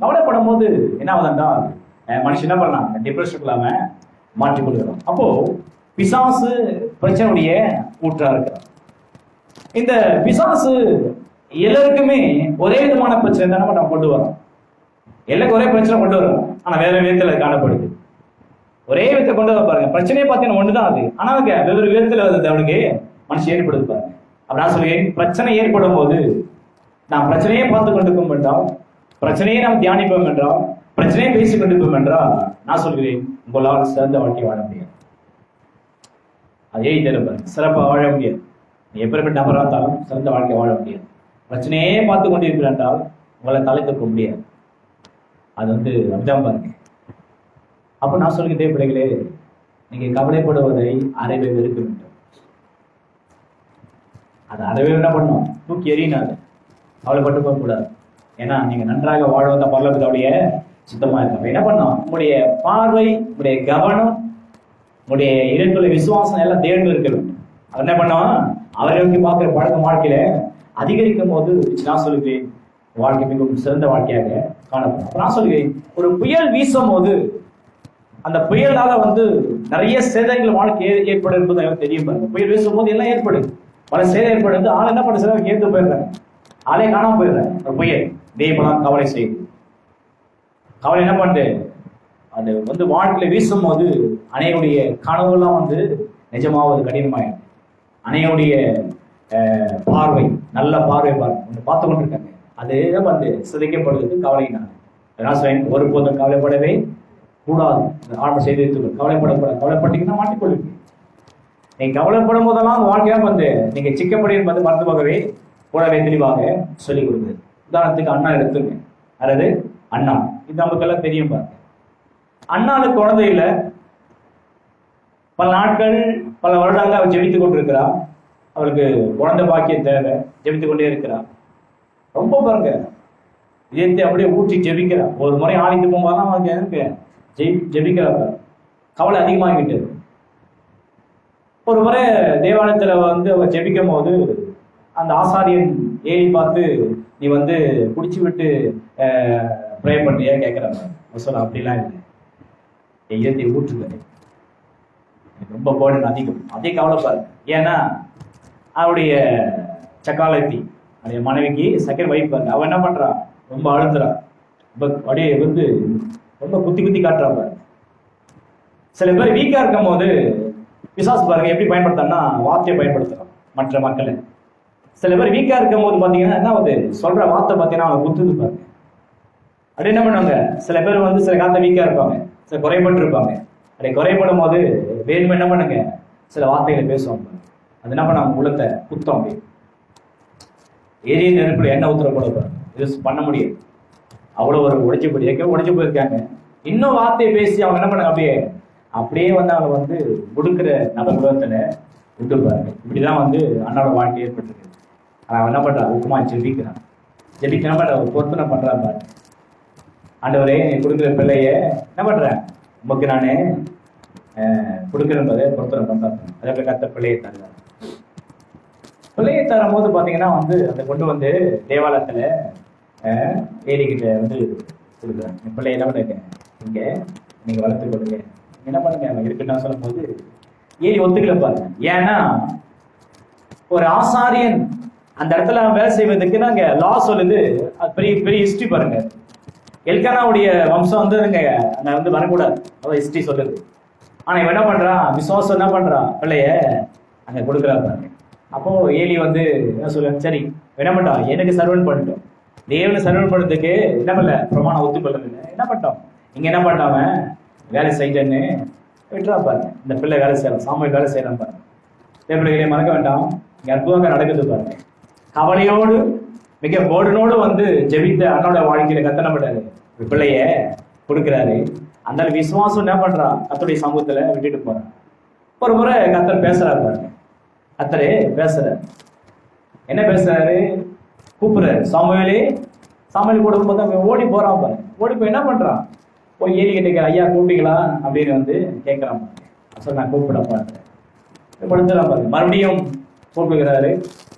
கவலைப்படும் போது என்ன ஆகுதுன்னா மனுஷன் என்ன பண்ணலாம், டிப்ரெஷன் இல்லாம மாற்றிக் கொள்கிறோம். அப்போ பிசாசு பிரச்சனையுடைய ஊற்றா இருக்கிறார். இந்த பிசாசு எல்லாருக்குமே ஒரே விதமான பிரச்சனை தான் நம்ம கொண்டு வரோம். எல்லாருக்கும் ஒரே பிரச்சனை கொண்டு வரோம், ஆனா வேற விதத்துல காணப்படுது. ஒரே விதத்தை கொண்டு வர பாருங்க. பிரச்சனையே பார்த்தீங்கன்னா ஒண்ணுதான் அது, ஆனா வெவ்வேறு விதத்துல வந்து அவனுக்கு மனுஷன் ஏற்படுது பாருங்க. அப்ப நான் சொல்லுவேன், பிரச்சனை ஏற்படும் போது நாம் பிரச்சனையே பார்த்து கொண்டிருக்கோம் என்றால், பிரச்சனையை நாம் தியானிப்போம் என்றால், பிரச்சனையை பேசிக் கொண்டிருப்போம் என்றால், நான் சொல்கிறேன் உங்களால் சிறந்த வாழ்க்கை வாழ முடியாது. அதே தெரியும், சிறப்பாக வாழ முடியாது. நீ எப்பேற்பட்ட நபராக இருந்தாலும் சிறந்த வாழ்க்கை வாழ முடியாது. பிரச்சனையே பார்த்து கொண்டிருக்கிறேன் என்றால் உங்களை தலை தூக்க முடியாது. அது வந்து அப்படிதான் பாருங்க. அப்ப நான் சொல்லுகிறேன் பிள்ளைகளே, நீங்க கவலைப்படுவதை அறவே வெறுக்க வேண்டும். அது அறவே என்ன பண்ணும், தூக்கி எறியினாது. கவலைப்பட்டு போக கூடாது. ஏன்னா நீங்க நன்றாக வாழ்வத பரலோகத்துடைய சுத்தமா இருக்கும். என்ன பண்ணும், உங்களுடைய பார்வை, உங்களுடைய கவனம், உங்களுடைய இடத்துல விசுவாசம் எல்லாம் தேர்ந்து இருக்கணும். அவர் என்ன பண்ணும், அவரை நோக்கி பார்க்கிற பழக்கம் வாழ்க்கையில அதிகரிக்கும் போது நான் சொல்லுகிறேன் வாழ்க்கை மிகவும் சிறந்த வாழ்க்கையாக காணப்படும். நான் சொல்லுகிறேன், ஒரு புயல் வீசும் போது அந்த புயலால வந்து நிறைய சேதங்கள் வாழ்க்கை ஏற்படும் என்பது எனக்கு தெரியும் பாருங்க. புயல் வீசும் போது எல்லாம் ஏற்படுது, பல சேதம் ஏற்படுது. ஆள் என்ன பண்ண சேதம் கேட்டு போயிடுறாங்க, ஆளே காணாம போயிடுறாங்க. ஒரு புயல் தெய்வம் கவலை செய்யுது. கவலை என்ன பண்ணுது, அது வந்து வாழ்க்கையில வீசும் போது அனைவருடைய கனவுலாம் வந்து நிஜமாவது கடினமாயிடும். அனைவருடைய பார்வை, நல்ல பார்வை பார்த்து கொண்டிருக்காங்க, அது வந்து சிதைக்கப்படுவது கவலையினால. ஒருபோதும் கவலைப்படவே கூடாது. ஆர்டர் செய்து வைத்துக்கொள், கவலைப்படக்கூடாது. கவலைப்பட்டீங்கன்னா மாட்டிக்கொள்ளுங்க. நீங்க கவலைப்படும் போதெல்லாம் வாழ்க்கையா வந்து நீங்க சிக்கப்படி என்பது மறந்து போகவே கூடவே தெளிவாக சொல்லிக் கொடுக்குது. உதாரணத்துக்கு அண்ணா எடுத்துங்க, அதாவது அண்ணா, இது நமக்கெல்லாம் தெரியும் பாருங்க. அண்ணாவுக்கு குழந்தை இல்லை, பல நாட்கள் பல வருடங்கள் அவள் ஜெபித்துக் கொண்டிருக்கிறா. அவளுக்கு குழந்தை பாக்கியம் தேவை, ஜெபித்துக் கொண்டே இருக்கிறா. ரொம்ப பாருங்க இதயத்தை அப்படியே ஊற்றி ஜெபிக்கிறா. ஒரு முறை ஆணித்து போகும்போதுதான் அவனுக்கு எனக்கு ஜெபிக்கிறா. கவலை அதிகமாகிட்டு ஒரு முறை தேவாலயத்துல வந்து அவ ஜெபிக்கும் போது அந்த ஆசாரியன் ஏறி பார்த்து, நீ வந்து குடிச்சு விட்டு ப்ரே பண்ணியா கேட்கிறாங்க. சொல்ல அப்படிலாம் இல்லை, இதயத்தை ஊற்றுங்க, ரொம்ப பேர்டன் அதிகம். அதே கவலைப்பாரு. ஏன்னா அவருடைய சக்காலத்தி அவருடைய மனைவிக்கு செகண்ட் வைஃப் பாருங்க, அவன் என்ன பண்றான், ரொம்ப அழுத்துறான். ரொம்ப அப்படியே வந்து ரொம்ப குத்தி குத்தி காட்டுறாங்க. சில பேர் வீக்கா இருக்கும் போது பிசாசு பாருங்க எப்படி பயன்படுத்தான்னா வார்த்தையை பயன்படுத்துறான் மற்ற மக்களை. சில பேர் வீக்கா இருக்கும் போது பாத்தீங்கன்னா என்ன ஆகுது, சொல்ற வார்த்தை பாத்தீங்கன்னா அவங்க குத்துது பாருங்க. அப்படி என்ன பண்ணுவாங்க, சில பேர் வந்து சில காலத்தை வீக்கா இருப்பாங்க, சில குறைபட்டு இருப்பாங்க. அப்படி குறைபடும் போது வேணுமே என்ன பண்ணுங்க, சில வார்த்தைகளை பேசுவாங்க. அது என்ன பண்ண உள்ளத்தை குத்தம். அப்படி எரிய நெருப்புல எண்ணெய் ஊத்துறப்பட இது பண்ண முடியும். அவ்வளவு ஒரு உடைச்சு போயிருக்காங்க. இன்னும் வார்த்தையை பேசி அவங்க என்ன பண்ணாங்க, அப்படியே வந்து அவங்க வந்து கொடுக்குற நபர் உலகத்துல விட்டுப்பாருங்க. இப்படிதான் வந்து அண்ணாவோட வாழ்க்கை ஏற்பட்டிருக்கு. அவன் என்ன பண்றான், உப்புமா ஜெபிக்கிறான். ஜெபிக்க என்ன பண்ற, ஒரு பொருத்தனை பண்றான் பாரு. ஆண்டவரே நீ கொடுக்குற பிள்ளைய என்ன பண்றேன், உமக்கு நானே கொடுக்குறேன் பொருத்தனை பண்றாங்க. அதே கத்த பிள்ளையை தருவார். பிள்ளையை தரும் போது பாத்தீங்கன்னா வந்து அதை கொண்டு வந்து தேவாலயத்துல ஏரிக்கிட்ட வந்து கொடுக்குறேன். என் பிள்ளைய என்ன பண்ணுங்க, இங்க நீங்க வளர்த்து கொடுங்க, என்ன பண்ணுங்க இருக்கட்டும் சொல்லும் போது ஏரி ஒத்துக்கல பாருங்க. ஏன்னா ஒரு ஆசாரியன் அந்த இடத்துல வேலை செய்வதற்கு நாங்க லா சொல்லுது. அது பெரிய பெரிய ஹிஸ்டரி பாருங்க. எல்கானாவுடைய வம்சம் வந்து அங்க வந்து வரக்கூடாது, அதான் ஹிஸ்டரி சொல்லுது. ஆனா இவன் என்ன பண்றான், விசுவாசம் என்ன பண்றான், பிள்ளைய அங்க கொடுக்குறா பாருங்க. அப்போ ஏலி வந்து என்ன சொல்ல, சரி என்ன பண்றான், எனக்கு சர்வன் பண்ணிட்டோம், தேவனை சர்வன் பண்ணுறதுக்கு என்ன பண்ணல, பிரமாணம் ஒத்துக்கொள்ளது இல்லை. என்ன பண்ணிட்டோம், இங்க என்ன பண்ணாம வேலை செய்யன்னு விட்டுறா பாருங்க. இந்த பிள்ளை வேலை செய்யலாம், சாமியல் வேலை செய்யலாம் பாருங்க. பிள்ளைகளை மறக்க வேண்டாம், இங்க அற்புதமாக நடக்குது பாருங்க. கவலையோடு மிக போர்டனோடு வந்து ஜெபித்த அண்ணோட வாழ்க்கையில கத்தனை பண்றாரு, பிள்ளைய கொடுக்குறாரு. அந்த விசுவாசம் என்ன பண்றான், கத்தருடைய சமூகத்துல விட்டுட்டு போறான். ஒரு முறை கத்தர் பேசுறாரு பாருங்க. கத்தரே பேசுறாரு. என்ன பேசுறாரு, கூப்பிடுறாரு சாமுவேலே. சாமுவேல் கூட போது அவன் ஓடி போறான் பாருங்க. ஓடி போய் என்ன பண்றான், போய் ஏலி கிட்ட ஐயா கூப்பிட்டீங்களா அப்படின்னு வந்து கேட்கறான் பாருங்க. நான் கூப்பிட பாருங்க, படுத்துறான் பாருங்க. மறுபடியும் கூப்பிடுகிறாரு.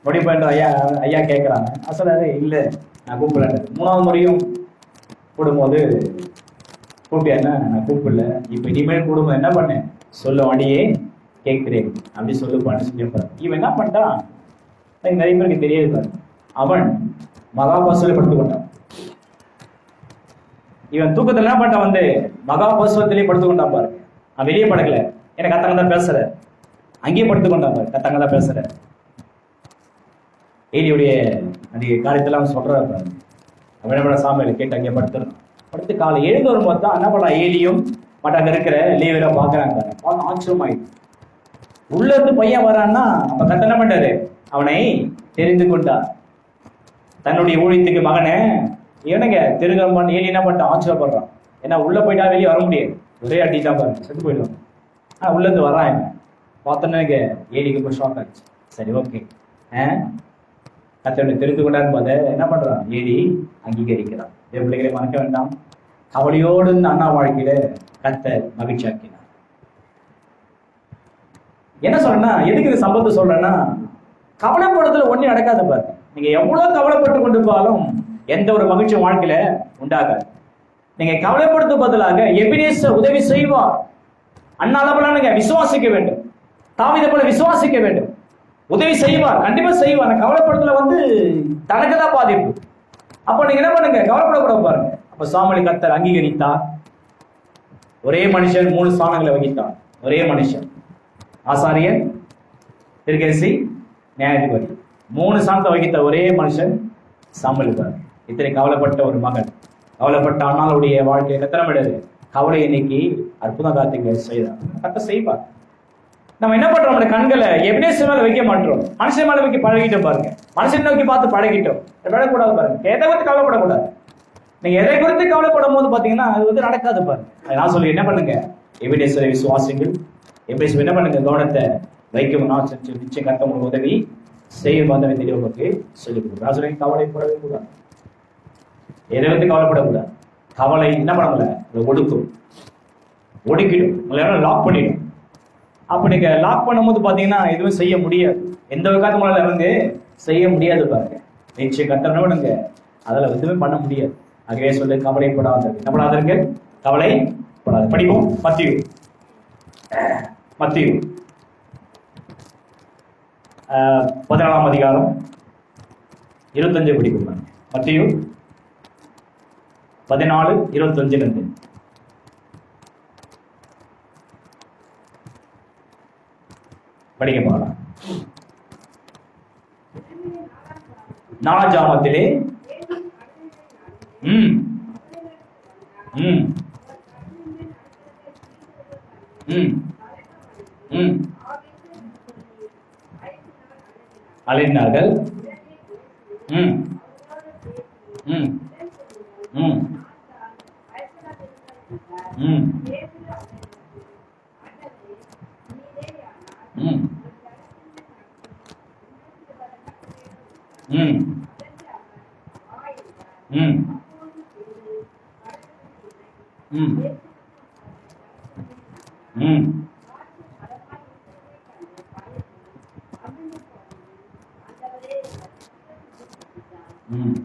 மறுபடியும் போயிட்டு ஐயா ஐயா கேட்கறாங்க. சொல்றாரு இல்ல நான் கூப்பிடல. மூணாவது முறையும் கூடும்போது கூப்பிட்டியா, என்ன நான் கூப்பிடல, இப்ப இனிமேல் கூடும்போது என்ன பண்ணேன் சொல்ல வண்டியே கேட்கிறேன் அப்படி சொல்லுப்பான்னு சொல்லியிருப்பாரு. இவன் என்ன பண்ணிட்டான், நிறைய பேருக்கு தெரியாது பாரு. அவன் மகாபசுவலை படுத்துக் கொண்டான். இவன் தூக்கத்துல என்ன பண்ணிட்டான், வந்து மகாபசுவத்திலேயே படுத்துக் கொண்டான் பாரு. அவன் வெளியே படுக்கல, எனக்கு கத்தங்க தான் பேசுற, அங்கேயே படுத்துக் கொண்டான் பாரு, கத்தங்க தான் பேசுற. ஏலியுடைய அந்த காரியத்தெல்லாம் சொல்றாரு பாருங்க. அவன் சாமியில கேட்டு அங்கே படுத்துறான். படுத்து காலை எழுந்து வரும்போது தான் என்ன பண்ணா, ஏலியும் மற்ற அங்க இருக்கிற லேவியரை பாக்குறாங்க. பார்த்து ஆச்சரியமாயிடுச்சு. உள்ள இருந்து பையன் வரான்னா அப்ப கத்த என்ன பண்றாரு, அவனை தெரிந்து கொண்டார். தன்னுடைய ஊழியத்துக்கு மகனை இவனுங்க தெரிஞ்சு ஏலி என்ன பண்ணிட்டான், ஆச்சரியப்படுறான். ஏன்னா உள்ள போயிட்டா வெளியே வர முடியாது, ஒரே அடி தான் பாருங்க, செத்து போயிடுவாங்க. ஆனா உள்ள இருந்து வர்றான். இவன் பார்த்தோன்னு ஏலிக்கு போய் ஷாக் ஆச்சு. சரி ஓகே, கத்தனை தெரிந்து கொண்டான்னு பார்த்த என்ன பண்றான், ஏலி அங்கீகரிக்கிறான். என் பிள்ளைகளை மறக்க வேண்டாம், கவலையோடு அண்ணா வாழ்க்கையில கத்த மகிழ்ச்சியாக்கினான். என்ன சொல்றேன்னா, எதுக்கு இந்த சம்பவத்தை சொல்றேன்னா, கவலைப்படுறதுல ஒண்ணு நடக்காது பாருங்க. நீங்க எவ்வளவு கவலைப்பட்டு கொண்டிருப்பாலும் எந்த ஒரு மகிழ்ச்சி வாழ்க்கையில உண்டாகாது. நீங்க கவலைப்படுத்த பதிலாக எபினேசர் உதவி செய்வார். அண்ணாலப்பலானுங்க விசுவாசிக்க வேண்டும், தாவீதை போல விசுவாசிக்க வேண்டும். உதவி செய்வார், கண்டிப்பா செய்வார். கவலைப்படுறதுல வந்து தனக்கு தான் பாதிப்பு. அப்ப நீங்க என்ன பண்ணுங்க, கவலைப்படக்கூடாது பாருங்க. அப்ப சாமுவேல் கர்த்தர் அங்கீகரித்தார். ஒரே மனுஷன் 3 ஸ்தானங்களை வகித்தார். ஒரே மனுஷன், ஆசாரியன், தீர்க்கதரிசி, நியாயாதிபதி, 3 ஸ்தானத்தை வகித்த ஒரே மனுஷன் சாமுவேல் பாருங்க. இத்தனை கவலைப்பட்ட ஒரு மகன், கவலைப்பட்ட அண்ணாளுடைய வாழ்க்கையை கத்தனமிடாது, கவலை இன்னைக்கு அற்புத காரியங்களை செய்தார். கத்த செய்வார். நம்ம என்ன பண்றோம், நம்ம கண்களை எபினேசர் மேல வைக்க மாட்டோம், மனுஷன் மேல வைக்க பழகிட்டோம் பாருங்க. மனுஷன் நோக்கி பார்த்து பழகிட்டோம், விடக்கூடாது பாருங்க. எதை குறித்து கவலைப்படக்கூடாது. நீங்க எதை குறித்து கவலைப்படும் போது பாத்தீங்கன்னா அது வந்து நடக்காது பாருங்க. நான் சொல்லி என்ன பண்ணுங்க, எபினேசரை விசுவாசிங்கள். எபினேசர் என்ன பண்ணுங்க, கவனத்தை வைக்கும். நான் நிச்சயம் கத்த உங்களுக்கு உதவி செய்ய வந்தவை தெரிய உங்களுக்கு சொல்லிக் கொடுக்குறேன். நான் சொல்லி கவலைப்படவே கூடாது, எதை வந்து கவலைப்படக்கூடாது. கவலை என்ன பண்ணல, ஒடுக்கும், ஒடுக்கிடும், உங்களை லாக் பண்ணிடும். அப்ப நீங்க லாக் பண்ணும்போது பாத்தீங்கன்னா எதுவும் செய்ய முடியாது, எந்த விதமான உங்களால வந்து செய்ய முடியாது பாருங்க. நிச்சயம் கத்தனவனுங்க அதில் எதுவுமே பண்ண முடியாது. ஆகவே சொல்லு, கவலைப்படாது. என்ன பண்ணாதீங்க, கவலைப்படாது. படிப்போம். மத்தியு 14ஆம் அதிகாரம் 25 படிப்போம். மத்தியு 14:25. படிக்க போகலாம். 4 ஜாமத்திலே ம் ம் ம் ம் அலைந்தார்கள். ம் ம் ம் ம் ம் ம் ம் ம் ம் ம்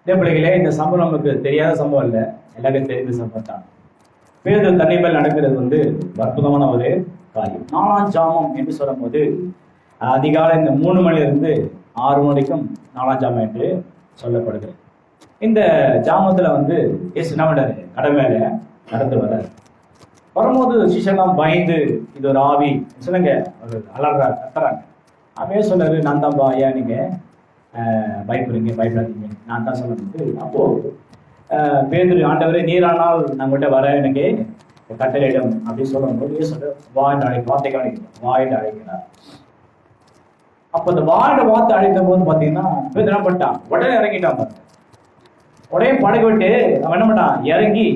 பிள்ளைகளே, இந்த சம்பவம் நமக்கு தெரியாத சம்பவம் இல்லை, எல்லாருக்கும் தெரிந்த சம்பவம் தான். பேதுரு தண்ணி மேல் நடக்கிறது வந்து அற்புதமான ஒரு காரியம். 4ஆம் ஜாமம் என்று சொல்லும் போது அதிகாலை இந்த 3 மணிலிருந்து 6 மணிக்கும் 4ஆம் ஜாமம் என்று சொல்லப்படுது. இந்த ஜாமத்துல வந்து இயேசு என்ன பண்றாரு, கடை மேல நடந்து வர்றாரு. வரும்போது சிஷெல்லாம் பயந்து இது ஒரு ஆவி சொல்லுங்க அலறாங்க, கத்துறாங்க. அவன் சொல்றாரு, நான் தான்ப்பா, ஏன் நீங்க பயப்படுறீங்க, பயப்படாதீங்க, நான் தான் சொல்லுறது. அப்போ பேதுரு, ஆண்டவரே நீரானால் நம்மகிட்ட வர எனக்கு கட்டளையிடம் அப்படின்னு சொல்லும்போது ஏன் சொல்ற, வா என்று வார்த்தை அழைக்கிறார், வா என்று அழைக்கிறார். அப்போ இந்த வா என்ற வார்த்தை அழைக்கும் போது பாத்தீங்கன்னா பேதுரு என்ன பண்ணிட்டான், உடனே இறங்கிட்டான் பாருங்க. உடனே படகு விட்டு அவன் என்ன பண்ணான், இறங்கி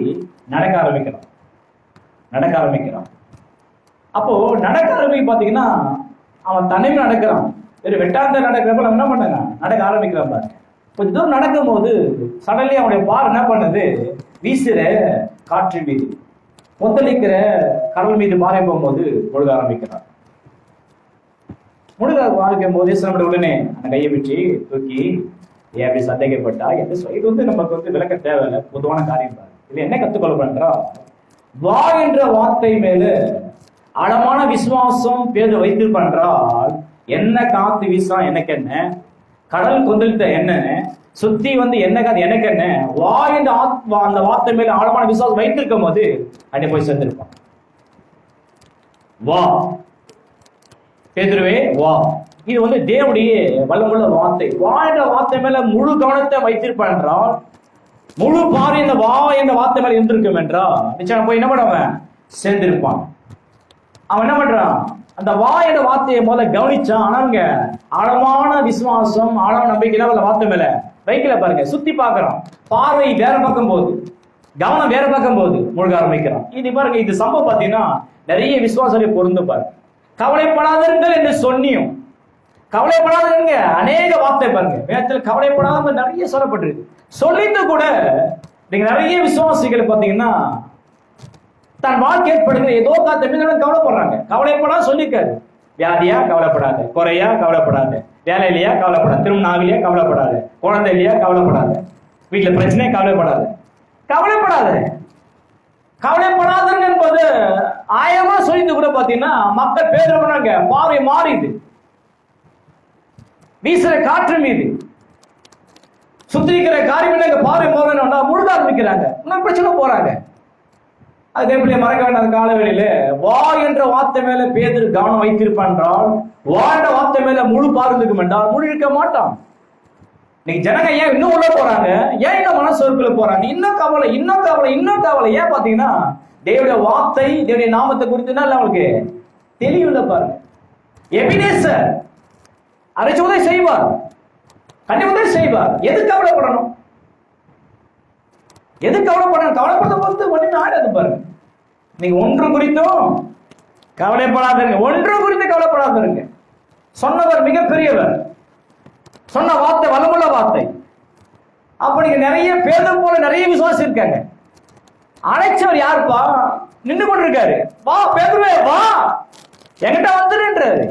நடக்க ஆரம்பிக்கிறான். அப்போ நடக்க ஆரம்பிக்க பாத்தீங்கன்னா அவன் தனிமையில் நடக்கிறான். ஒரு வெட்டாந்த நடக்கிறப்ப நம்ம என்ன பண்ணாங்க, நடக்க ஆரம்பிக்கிறான் பாருங்க. கொஞ்ச தூரம் நடக்கும் போது சடன்லி அவனுடைய பார் என்ன பண்ணுது, வீசுற காற்று மீது, கொந்தளிக்கிற கடல் மீது பாறை போகும்போது முழுக ஆரம்பிக்கிறான். முழுக ஆரம்பிக்கும் போது நம்முடைய உடனே அந்த கையை வச்சு தூக்கி அப்படி சந்தேகப்பட்டா என்று சொல்லி, இது வந்து நமக்கு வந்து விளக்க தேவையில்லை, பொதுவான காரியம் தான். இது என்ன கத்துக்கொள்ள பண்றா, வா என்ற வார்த்தை மேல ஆழமான விசுவாசம் பேரு வைத்து பண்றால் என்ன காத்து வீசா எனக்கு என்ன, கடல் கொந்தளித்த என்ன, சுத்தி வந்து என்ன காத்து எனக்கு என்ன, வா என்ற அந்த வார்த்தை மேல ஆழமான விசுவாசம் வைத்திருக்கும் போது அங்கே போய் சேர்ந்திருப்பான். வா பேதுருவே வா. இது வந்து தேவனுடைய வல்லமுள்ள வார்த்தை. வா என்ற வார்த்தை மேல முழு கவனத்தை வைத்திருப்பான் என்றால், முழு பாரி இந்த வா என்ற வார்த்தை மேல இருந்திருக்கும் என்றால் நிச்சயம் போய் என்ன பண்ணுவான், சேர்ந்திருப்பான். அவன் என்ன பண்றான், அந்த வா என்ற வார்த்தையை முதல்ல கவனிச்சான். ஆனாங்க ஆழமான விசுவாசம், ஆழமான நம்பிக்கை அந்த வார்த்தை மேல வைக்கல பாருங்க. சுத்தி பாக்குறான், பார்வை வேற பக்கம் போகுது, கவனம் வேற பக்கம் போகுது, முழுக ஆரம்பிக்கிறான். இது பாருங்க, இது சம்பவம் பாத்தீங்கன்னா நிறைய விசுவாசத்தை பொருந்து பாருங்க. கவலைப்படாதீர்கள் என்று சொன்னியும், கவலைப்படாதீங்க அநேக வார்த்தை பாருங்க வேதத்தில் கவலைப்படாத நிறைய சொல்லப்பட்டிருக்கு. சொல்லிட்டு கூட நீங்க நிறைய விசுவாசிகள் பாத்தீங்கன்னா தன் வாழ்க்கை ஏற்படுகிற ஏதோ காத்து கவலைப்படுறாங்க. கவலைப்படா சொல்லிக்காரு, வியாதியா கவலைப்படாது, குறையா கவலைப்படாது, வேலையிலையா கவலைப்படாது, திருமணம் ஆகலையா கவலைப்படாது, குழந்தை இல்லையா கவலைப்படாது, வீட்டுல பிரச்சனையே கவலைப்படாது. கவலைப்படாதுன்னு என்பது ஆயமா சொல்லிட்டு கூட பாத்தீங்கன்னா மக்கள் பேர் பண்ணாங்க, பார்வை மாறிது. வீசுற காற்று மீது சுத்திரிக்கிற காரியம் பார்வை மாறணும்னா முழுத ஆரம்பிக்கிறாங்க, இன்னும் பிரச்சனை போறாங்க. அதே போல மறக்க வேண்டாத காலவெளியில வா என்ற வார்த்தை மேல பேதுரு கவனம் வைத்திருப்பான் என்றால், வா என்ற வார்த்தை மேல முழு பார்த்துக்கும் என்றால் முழு இருக்க மாட்டான். இன்னைக்கு ஜனங்க ஏன் இன்னும் உள்ள போறாங்க, ஏன் இன்னும் மனசோர்க்குள்ள போறாங்க, இன்னும் கவலை. ஏன் பாத்தீங்கன்னா தேவனுடைய வார்த்தை, தேவனுடைய நாமத்தை குறித்துனா அவங்களுக்கு தெளிவுல பாருங்க. எபினேசர் அரைச்சு உதவி செய்வார், கண்டி உதவி செய்வார். எதுக்கு கவலைப்படணும், கவலைப்படுத்த போது ஒண்ணுமே ஆடாது பாருங்க. நீங்க ஒன்று குறித்தும் கவலைப்படாதீங்க, கவலைப்படாதீங்க. சொன்னவர் மிகப்பெரியவர், சொன்ன வார்த்தை வல்லமுள்ள வார்த்தை. அப்ப நீங்க நிறைய பேதம் போல நிறைய விசுவாசி இருக்காங்க. அழைச்சவர் யாருப்பா, நின்று கொண்டிருக்காரு. வா பேதுருவே வா, என்கிட்ட வந்துருன்றாரு.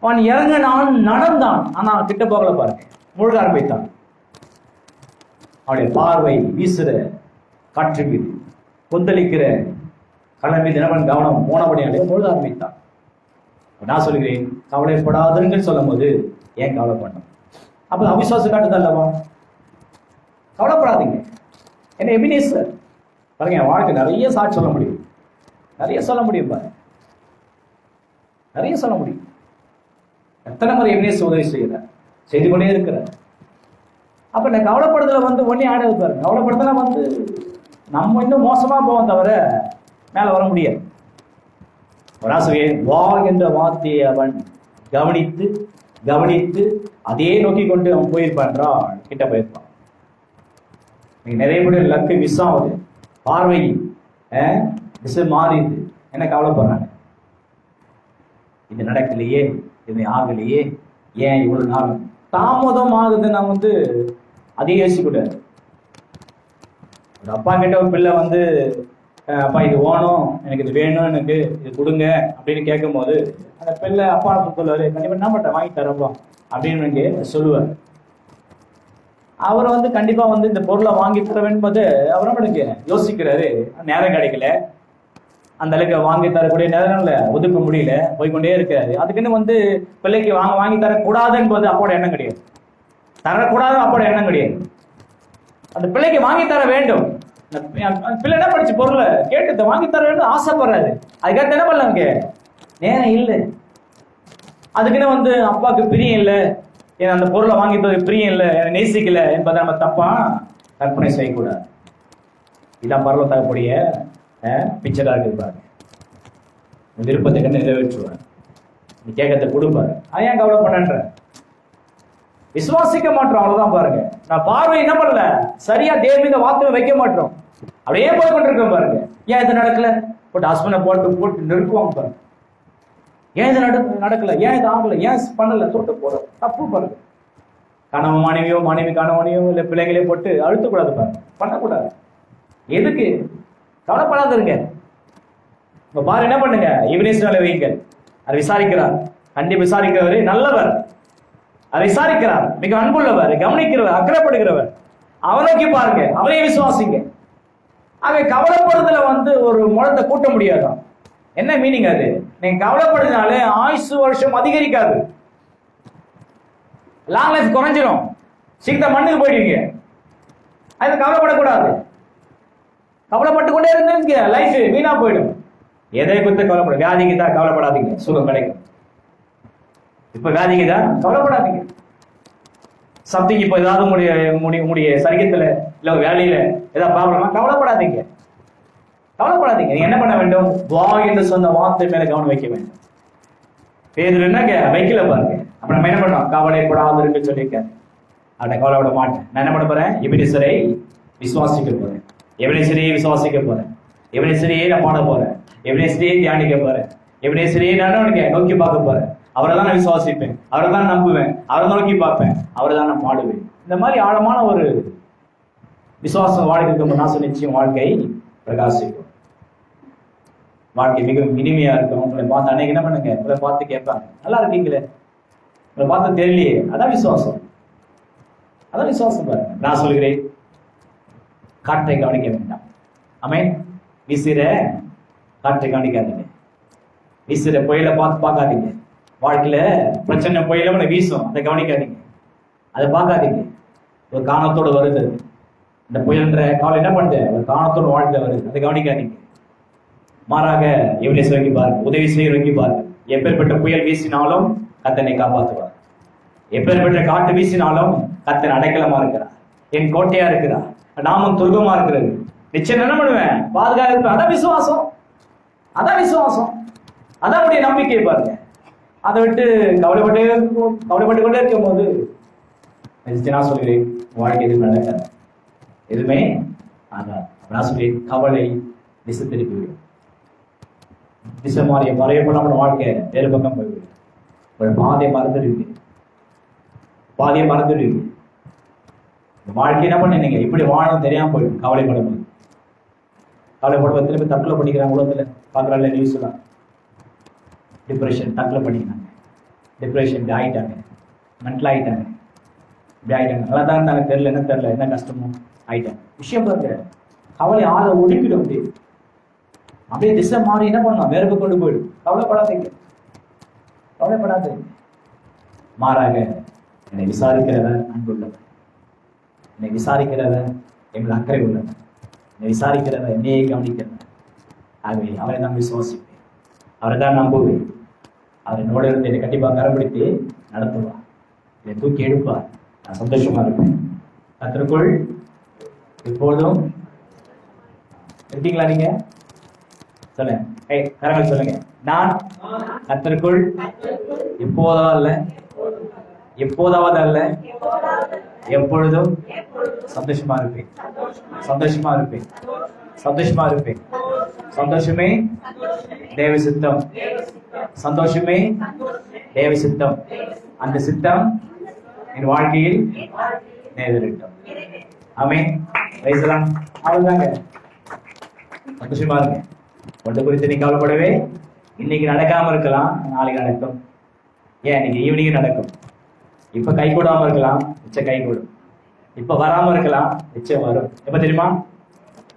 அவன் இறங்க நான் நடந்தான், ஆனா கிட்ட போகல பாருங்க, முழுக ஆரம்பித்தான். அவனுடைய பார்வை வீசுற காற்று மீது, கொந்தளிக்கிற கடல் மீது நிலவன் கவனம் போனபடியாலே முழுக ஆரம்பித்தான். நான் சொல்கிறேன், கவலைப்படாதுன்னு சொல்லும் போது ஏன் கவலைப்படணும்? அப்ப அவிசுவாசம் காட்டுது அல்லவா? கவலைப்படாதீங்க. என்ன எபினேசர் பாருங்க, என் வாழ்க்கை நிறைய சாட்சி சொல்ல முடியும், நிறைய சொல்ல முடியும் பாருங்க, நிறைய சொல்ல முடியும். எத்தனை முறை எபினேசர் உதவி செய்கிறார், செய்து கொண்டே இருக்கிறார். அப்ப இந்த கவலைப்படுதல வந்து ஒன்னே ஆட பாருங்க. கவலைப்படுதல வந்து நம்ம இன்னும் மோசமா போவோம் தவிர மேல வர முடியாது. ஒரு ஆசிரியர் வா என்ற வார்த்தையை அவன் கவனித்து கவனித்து அதே நோக்கி கொண்டு அவன் போயிருப்பான், கிட்ட போயிருப்பான். நிறைய பேர் லக்கு மிஸ் ஆகுது, பார்வை திசை மாறிது, என்ன கவலைப்படுறாங்க, இது நடக்கலையே, இது ஆகலையே, ஏன் இவ்வளவு நாள் தாமதம் ஆகுது. நான் வந்து அதே யோசிக்கூடாது. ஒரு அப்பா கிட்ட ஒரு பிள்ளை வந்து அப்பா இது வேணும், எனக்கு இது வேணும், எனக்கு இது கொடுங்க அப்படின்னு கேட்கும் போது அந்த பிள்ளை அப்பா சொல்லுவாரு, கண்டிப்பா என்ன பண்ற வாங்கி தரப்பா அப்படின்னு சொல்லுவார். அவர் வந்து கண்டிப்பா வந்து இந்த பொருளை வாங்கி தர வேண்டும் அவரும் எனக்கு யோசிக்கிறாரு. நேரம் கிடைக்கல, அந்த அளவுக்கு வாங்கி தரக்கூடிய நேரம்ல ஒதுக்க முடியல, போய்கொண்டே இருக்காரு. அதுக்குன்னு வந்து பிள்ளைக்கு வாங்கி தரக்கூடாது என்பது அப்போட எண்ணம் கிடையாது, தரக்கூடாது அப்போட எண்ணம் கிடையாது. அந்த பிள்ளைக்கு வாங்கி தர வேண்டும். பிள்ளை என்ன படிச்சு பொருளை கேட்டு வாங்கி தர வேண்டும் ஆசைப்படுறாரு. அதுக்காக என்ன பண்ணலாங்க, நேரம் இல்லை. அதுக்குன்னு வந்து அப்பாவுக்கு பிரியம் இல்லை, அந்த பொருளை வாங்கி தர பிரியம் இல்லை, நேசிக்கல என்பதை நம்ம தப்பா கற்பனை செய்யக்கூடாது. இதான் பரவ தரக்கூடிய பிக்சரா இருப்பாரு. விருப்பத்தை கண்டு நிறைவேற்றுவார், நீ கேட்கறத கொடுப்பாரு. அது ஏன் கவலை பண்ணன்ற, விசுவாசிக்க மாட்டோம், அவ்வளவுதான். பாருங்க, நான் பார்வை என்ன பண்ணல, சரியா தேவீக வார்த்தை வைக்க மாட்டோம், அப்படியே போய் கொண்டிருக்கோம். பாருங்க, ஏன் இது நடக்கல, போட்டு ஹஸ்பண்டை போட்டு நெருக்குவாங்க பாருங்க. ஏன் இது நடக்கல, ஏன் இது ஆகல, ஏன் பண்ணல சொல்லிட்டு போற தப்பு. பாருங்க, கணவன் மனைவியோ, மனைவி கணவனையோ இல்ல பிள்ளைங்களே போட்டு அழுத்தக்கூடாது, பாருங்க, பண்ணக்கூடாது. எதுக்கு கவலைப்படாத இருங்க. இப்ப பாரு என்ன பண்ணுங்க, இவனேஸ்வரனை வைங்க, அதை விசாரிக்கிறார். கண்டிப்பா விசாரிக்கிறவரு நல்லவர், அதை விசாரிக்கிறார், மிக அன்புள்ளவர், கவனிக்கிறவர், அக்கறைப்படுகிறவர். அவனுக்கு பாருங்க, அவரையே விசுவாசிங்க. ஆக கவலைப்படுறதுல வந்து ஒரு முழத்தை கூட்ட முடியாதான். என்ன மீனிங் அது, நீங்க கவலைப்படுறதுனால ஆயுசு வருஷம் அதிகரிக்காது, லாங் லைஃப் குறைஞ்சிரும், சீக்கிரம் மண்ணுக்கு போயிடுவீங்க. அது கவலைப்படக்கூடாது. கவலைப்பட்டு கொண்டே இருந்தீங்க, லைஃப் வீணா போயிடும். எதை குறித்து கவலைப்படும், வியாதிக்கு தான் கவலைப்படாதீங்க, சுகம் கிடைக்கும். இப்ப வியாதிக்கு தான் கவலைப்படாதீங்க. சம்திங் இப்ப ஏதாவது உங்களுடைய சரீரத்துல இல்ல வேலையில ஏதாவது ப்ராப்ளமா, கவலைப்படாதீங்க, கவலைப்படாதீங்க. நீங்க என்ன பண்ண வேண்டும், வா என்று சொன்ன வார்த்தை மேல கவனம் வைக்க வேண்டும். பேதுரு என்னங்க வைக்கல பாருங்க. அப்ப நம்ம என்ன பண்ணோம், கவலைப்படாது இருக்கு சொல்லியிருக்கேன். அவனை கவலைப்பட மாட்டேன். நான் என்ன பண்ண போறேன், எபினேசரை விசுவாசிக்க போறேன், எபினேசரையே விசுவாசிக்க போறேன், எபினேசரையே நான் பாட போறேன், எபினேசரையே தியானிக்க போறேன், எபினேசரையே நான் நோக்கி பார்க்க போறேன். அவரை தான் நான் விசுவாசிப்பேன், அவரை தான் நம்புவேன், அவரை நோக்கி பார்ப்பேன், அவரை தான் நான் பாடுவேன். இந்த மாதிரி ஆழமான ஒரு விசுவாசம் வாழ்க்கை நான் நிச்சயம் வாழ்க்கை பிரகாசிக்கும், வாழ்க்கை மிக இனிமையா இருக்கும். உங்களை பார்த்து அன்னைக்கு என்ன பண்ணுங்க, உங்களை பார்த்து கேட்பாங்க, நல்லா இருக்கீங்களே, உங்களை பார்த்து தெரியலையே, அதான் விசுவாசம், அதான் விசுவாசம். பாருங்க, நான் சொல்கிறேன், காற்றை கவனிக்க வேண்டாம். ஆமென். வீசுற காற்றை கவனிக்காதீங்க, வீசுற புயலை பார்க்காதீங்க. வாழ்க்கையில பிரச்சனை புயல வீசும், அதை கவனிக்காதீங்க, அதை பார்க்காதீங்க. ஒரு காரணத்தோடு வருது இந்த புயல்ன்ற காலம், என்ன பண்ணுது, ஒரு காரணத்தோடு வாழ்க்கை வருது, அதை கவனிக்காதீங்க. மாறாக எவ்வளவு வைக்கி பாருங்க, உதவி செய்ய வைக்கி பாருங்க. எப்பேற்பட்ட புயல் வீசினாலும் கர்த்தனை காப்பாற்றுவார், எப்பேற்பட்ட காட்டு வீசினாலும் கர்த்தர் அடைக்கலமா இருக்கிறார், என் கோட்டையா இருக்கிறார், நாமும் துர்கமா இருக்கிறது. நிச்சயம் என்ன பண்ணுவேன், பாதுகாப்பு. அதான் விசுவாசம், அதான் விசுவாசம், அதான் உடைய நம்பிக்கை. பாருங்க, அதை விட்டு கவலைப்பட்டு கொண்டே இருக்கும் போது நான் சொல்கிறேன், வாழ்க்கை எதுவும் நடக்காது, எதுவுமே ஆகாது. நான் சொல்கிறேன், கவலை திசை திருப்பிவிடும், திசை மாறிய மறையப்பட நம்ம வாழ்க்கை வேறு பக்கம் போய்விடும். ஒரு பாதையை மறந்துடுவீங்க, பாதையை மறந்துடுவீங்க. வாழ்க்கை என்ன பண்ணீங்க, இப்படி வாழணும் தெரியாம போயிடும். கவலைப்படும்போது திருப்பி தற்கொலை பண்ணிக்கிறாங்க. உலகத்துல பார்க்குறாங்க நியூஸ்லாம், டிப்ரெஷன், தற்கொலை பண்ணிக்கிறாங்க, டிப்ரெஷன், இப்படி ஆயிட்டாங்க, மென்டல் ஆயிட்டாங்க, இப்படி ஆயிட்டாங்க. நல்லா தான் இருந்தாங்க, தெரியல என்ன தெரியல, என்ன கஷ்டமோ ஆயிட்டாங்க. விஷயம் பாருங்க, கவலை ஆளை ஒடுக்கிடும், அப்படியே திசை மாறி என்ன பண்ணலாம், வேறு கொண்டு போயிடும். கவலைப்படாதீங்க, கவலைப்படாதீங்க. மாறாக என்னை விசாரிக்கிறவர் அன்புள்ளவர், என்னை விசாரிக்கிறவர் எங்கள் அக்கறை உள்ளவர். விசாரிக்கிறவர், என்னையே கவனிக்கிறவர். ஆகவே அவரை நான் விசுவாசிப்பேன், அவரை தான் நம்புவேன். அவர் என்னோட இருந்து என்னை கண்டிப்பாக கரம்பிடித்து நடத்துவார், என்னை தூக்கி எடுப்பார். நான் சந்தோஷமா இருப்பேன். கர்த்தருக்குள் எப்போதும் இருக்கீங்களா? நீங்க சொல்லுங்க, கரங்கள் சொல்லுங்க. நான் கர்த்தருக்குள் எப்போதாவது அல்ல, எப்போதாவது அல்ல, எப்பொழுதும் சந்தோஷமா இருப்பேன், சந்தோஷமா இருப்பேன், சந்தோஷமா இருப்பேன். சந்தோஷமே தேவ சித்தம், சந்தோஷமே தேவ சித்தம். அந்த சித்தம் என் வாழ்க்கையில் நிறைவேறட்டும். ஆமென். பேசலாம். அவ்வளவுதாங்க. சந்தோஷமா இருங்க. ஒன்று குறித்து நீ கவலைப்படவே. இன்னைக்கு நடக்காம இருக்கலாம், நாளைக்கு நடக்கும். ஏன் இன்னைக்கு ஈவினிங் நடக்கும். இப்ப கை கூடாம இருக்கலாம், நிச்சயம் கை கூடும். இப்ப வராம இருக்கலாம், நிச்சயம் வரும். எப்ப தெரியுமா?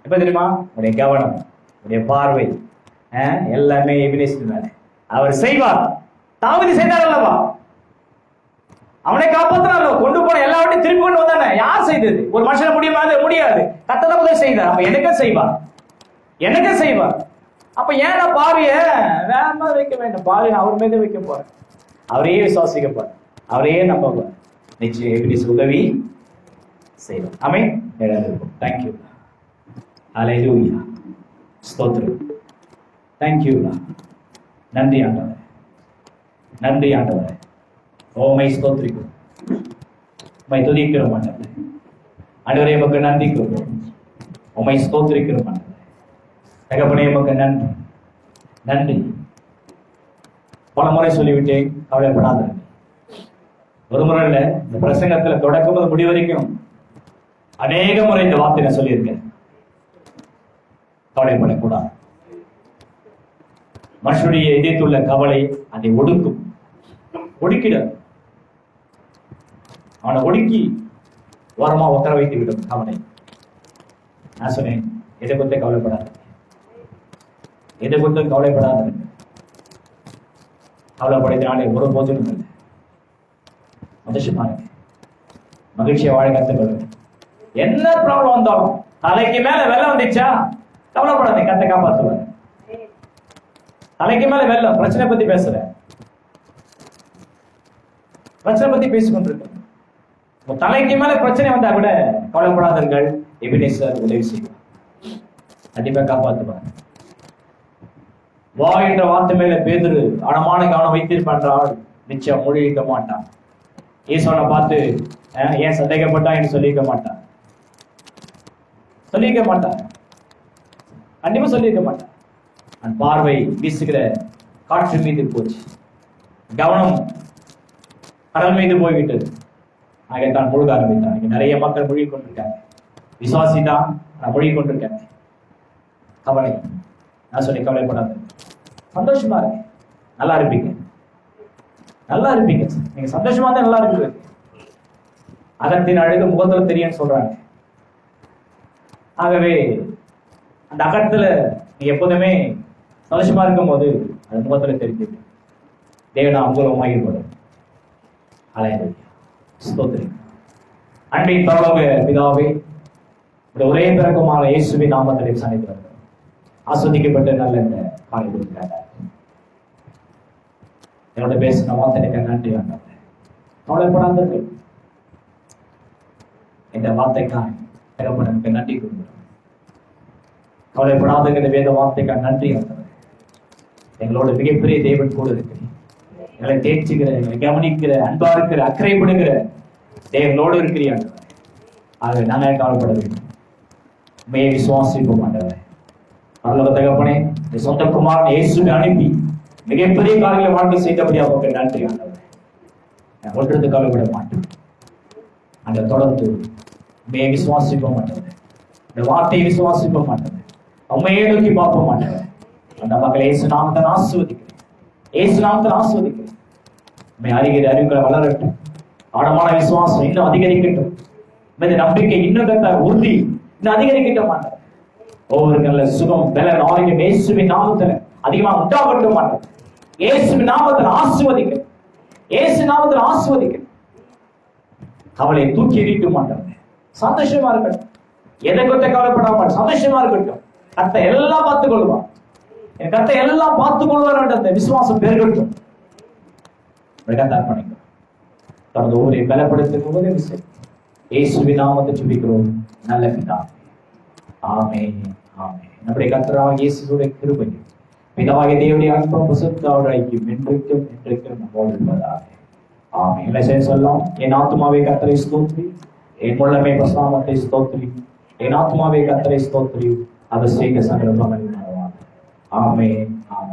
எப்ப தெரியுமா? உடைய கவனம், உடைய பார்வை எல்லாமே எபினேஷன் மேல. அவர் செய்வார். தாவீது செய்தார் அல்லவா? அவனை காப்பாத்தினார், கொண்டு போன எல்லாவற்றையும் திருப்பி கொண்டு வந்தானே. யார் செய்தது? ஒரு மனுஷன முடியாது. கர்த்தர் தான் உதவி செய்தார். அப்ப எனக்கு செய்வார், எனக்கு செய்வார். அப்ப ஏன் நான் பார்வைய வேற மாதிரி வைக்க வேண்டும்? பார்வையை அவர் மீது வைக்க போறேன். அவரையே விசுவாசிக்க போறேன், அவரையே நம்ப போறேன். நிச்சயம் எபினேசர் உதவி செய்வார். ஆமென். தேங்க்யூ. ஹல்லேலூயா. ஸ்தோத்திரம். தேங்க்யூ. நன்றி ஆண்டவரே, நன்றி ஆண்டவரே. ஓமை ஸ்தோத்திரிக்கும், உம்மை துதிக்கிறோம் ஆண்டவரே. ஆண்டவரே உமக்கு நன்றி கூறுகிறோம், உம்மை ஸ்தோத்திரிக்கிறோம் ஆண்டவரே. தகப்பனே உமக்கு நன்றி, நன்றி. பல முறை சொல்லிவிட்டேன், கவலைப்படாத. ஒரு முறை இல்லை, இந்த பிரசங்கத்துல தொடக்கம் முதல் முடிவு வரைக்கும் அநேக முறை இந்த வார்த்தை நான் சொல்லியிருக்கேன். கவலைப்படக்கூடாது. மனுஷனுடைய இதயத்துள்ள கவலை அதை ஒடுக்கும், ஒடுக்கிட. அவனை ஒடுக்கி ஓரமா உத்தர வைத்து விடும் கவலை. நான் சொன்னேன், எதை குறித்து கவலைப்படாத, எதை குறித்தும் கவலைப்படாத. கவலைப்படுத்தினாலே ஒரு போதிலும் இல்லை. சந்தோஷமா இருக்கு, மகிழ்ச்சியை வாழ கத்துக்கொள்ளுங்க. என்ன ப்ராப்ளம் வந்தாலும், தலைக்கு மேல வெள்ளம் வந்துச்சா கவலைப்படாதே, கத்தை காப்பாற்றுவார். தலைக்கு மேல வெள்ளம், பிரச்சனை பத்தி பேசுற, பிரச்சனை பத்தி பேசிக்கொண்டிருக்க. தலைக்கு மேல பிரச்சனை வந்தா கூட கவலைப்படாதீர்கள், எபினேசர் உதவி செய்வார், கண்டிப்பா காப்பாற்றுவார். வா என்ற வார்த்தை மேல பேதுரு ஆழமான கவனம் வைத்திருப்பான், நிச்சயம் மொழிக்க மாட்டான். ஈசோனை பார்த்து ஏன் சந்தேகப்பட்டா என்று சொல்லியிருக்க மாட்டான், சொல்லியிருக்க மாட்டான், கண்டிப்பா சொல்லியிருக்க மாட்டான். அந்த பார்வை வீசுகிற காற்று மீது போச்சு, கவனம் கடல் மீது போய்விட்டது. ஆகத்தான் முழுக ஆரம்பித்தான். இங்க நிறைய மக்கள் மொழி கொண்டிருக்காங்க, விசுவாசி தான் நான் மொழி கொண்டிருக்கேன். கவலை, நான் சொல்லி கவலைப்படாது, சந்தோஷமா இருக்கு, நல்லா இருப்பீங்க, நல்லா இருப்பீங்க. நீங்க சந்தோஷமா தான் நல்லா இருக்கு. அகத்தின் அழகு முகத்துல தெரியும் சொல்றாங்க. ஆகவே அந்த அகத்துல நீங்க எப்போதுமே சந்தோஷமா இருக்கும் போது அது முகத்துல தெரிஞ்சது. தேவனா அங்குலமாக ஈடுபடும். ஸ்தோத்திரம். அன்பின் பரலோக பிதாவே, ஒரே பிறக்கமான இயேசுவின் நாமத்திலே சந்திக்கிறோம். ஆஸ்வதிக்கப்பட்ட நல்ல இந்த காலையில் என்னோட பேசின வார்த்தைக்கு நன்றி ஆண்டவரே. கவலைப்படாதீர்கள், இந்த வார்த்தைக்காக தகப்பனுக்கு நன்றி கொடுக்கிறோம். கவலைப்படாதீங்க, இந்த வேத வார்த்தைக்காக நன்றி ஆண்டவரே. எங்களோட மிகப்பெரிய தேவன் கூட இருக்கிறேன். எங்களை தேய்ச்சிக்கிற, எங்களை கவனிக்கிற, அன்பா இருக்கிற, அக்கறைப்படுகிற தேவனோடு இருக்கிறீங்க. ஆக நாங்கள் கவலைப்பட வேண்டும். உண்மையை விசுவாசிப்போம் ஆண்டவரே. பரலோக தகப்பனே, இந்த சொந்த குமாரன் இயேசுவை அனுப்பி மிகப்பெரிய காரியங்களை வாழ்க்கை செய்தபடியாக அவருக்கு நன்றி ஆண்டவரே. நான் ஒன்றது கவலைப்பட மாட்டேன். அந்த தொடர்ந்து உண்மையை விசுவாசிப்போம் ஆண்டவரே. இந்த வார்த்தையை விசுவாசிப்போம் ஆண்டவரே. உண்மையை நோக்கி பார்ப்போம் ஆண்டவரே. அந்த மக்களை இயேசு நாமத்தை ஆசீர்வதிக்கிறேன், இயேசு நாமத்தை ஆசீர்வதிக்கிறேன். உண்மை அறிகிற அறிவுகளை வளரட்டும், ஆழமான விசுவாசம் இன்னும் அதிகரிக்கட்டும், இந்த நம்பிக்கை இன்னும் உறுதி இன்னும் அதிகரிக்கட்டும் மாட்டார். ஒவ்வொரு நல்ல சுகம் பலன் ஆரோக்கியம் இயேசுவின் நாமத்துல அதிகமா உண்டாகட்டும் மாட்டார். இயேசுவின் நாமத்தில் ஆசீர்வதிக்க, இயேசு நாமத்தில் ஆசீர்வதிக்க. கவலை தூக்கி எறிக்க மாட்டார். சந்தோஷமா இருக்கட்டும், எதை கொத்த கவலைப்படாமல் சந்தோஷமா இருக்கட்டும். கர்த்தர் எல்லாம் பார்த்துக் கொள்வார். என் கர்த்தர் எல்லாம் பார்த்துக் கொள்வார் என்ற அந்த விசுவாசம் பெருகட்டும். அர்ப்பணிக்கும் தனது ஊரை பலப்படுத்தும் போது இயேசுவின் நாமத்தை ஜெபிக்கிறோம் நல்ல பிதாவே. ஆமென், ஆமென். நம்முடைய கர்த்தராகிய இயேசுவுடைய கிருபையும் பிதாவாகிய தேவனுடைய அன்பும் பரிசுத்த ஐக்கியம் என்றைக்கும் என்றைக்கும் நம்மோடு இருப்பதாக. ஆமென். எல்லாம் சேர்ந்து சொல்லலாம். என் ஆத்துமாவே கர்த்தரை ஸ்தோத்திரி, என் முள்ளமே பரிசுத்தத்தை ஸ்தோத்திரி, என் ஆத்துமாவே கர்த்தரை ஸ்தோத்திரி, அவர் செய்த சகல உபகாரங்களையும் மறவாதே. ஆமென், ஆமென்.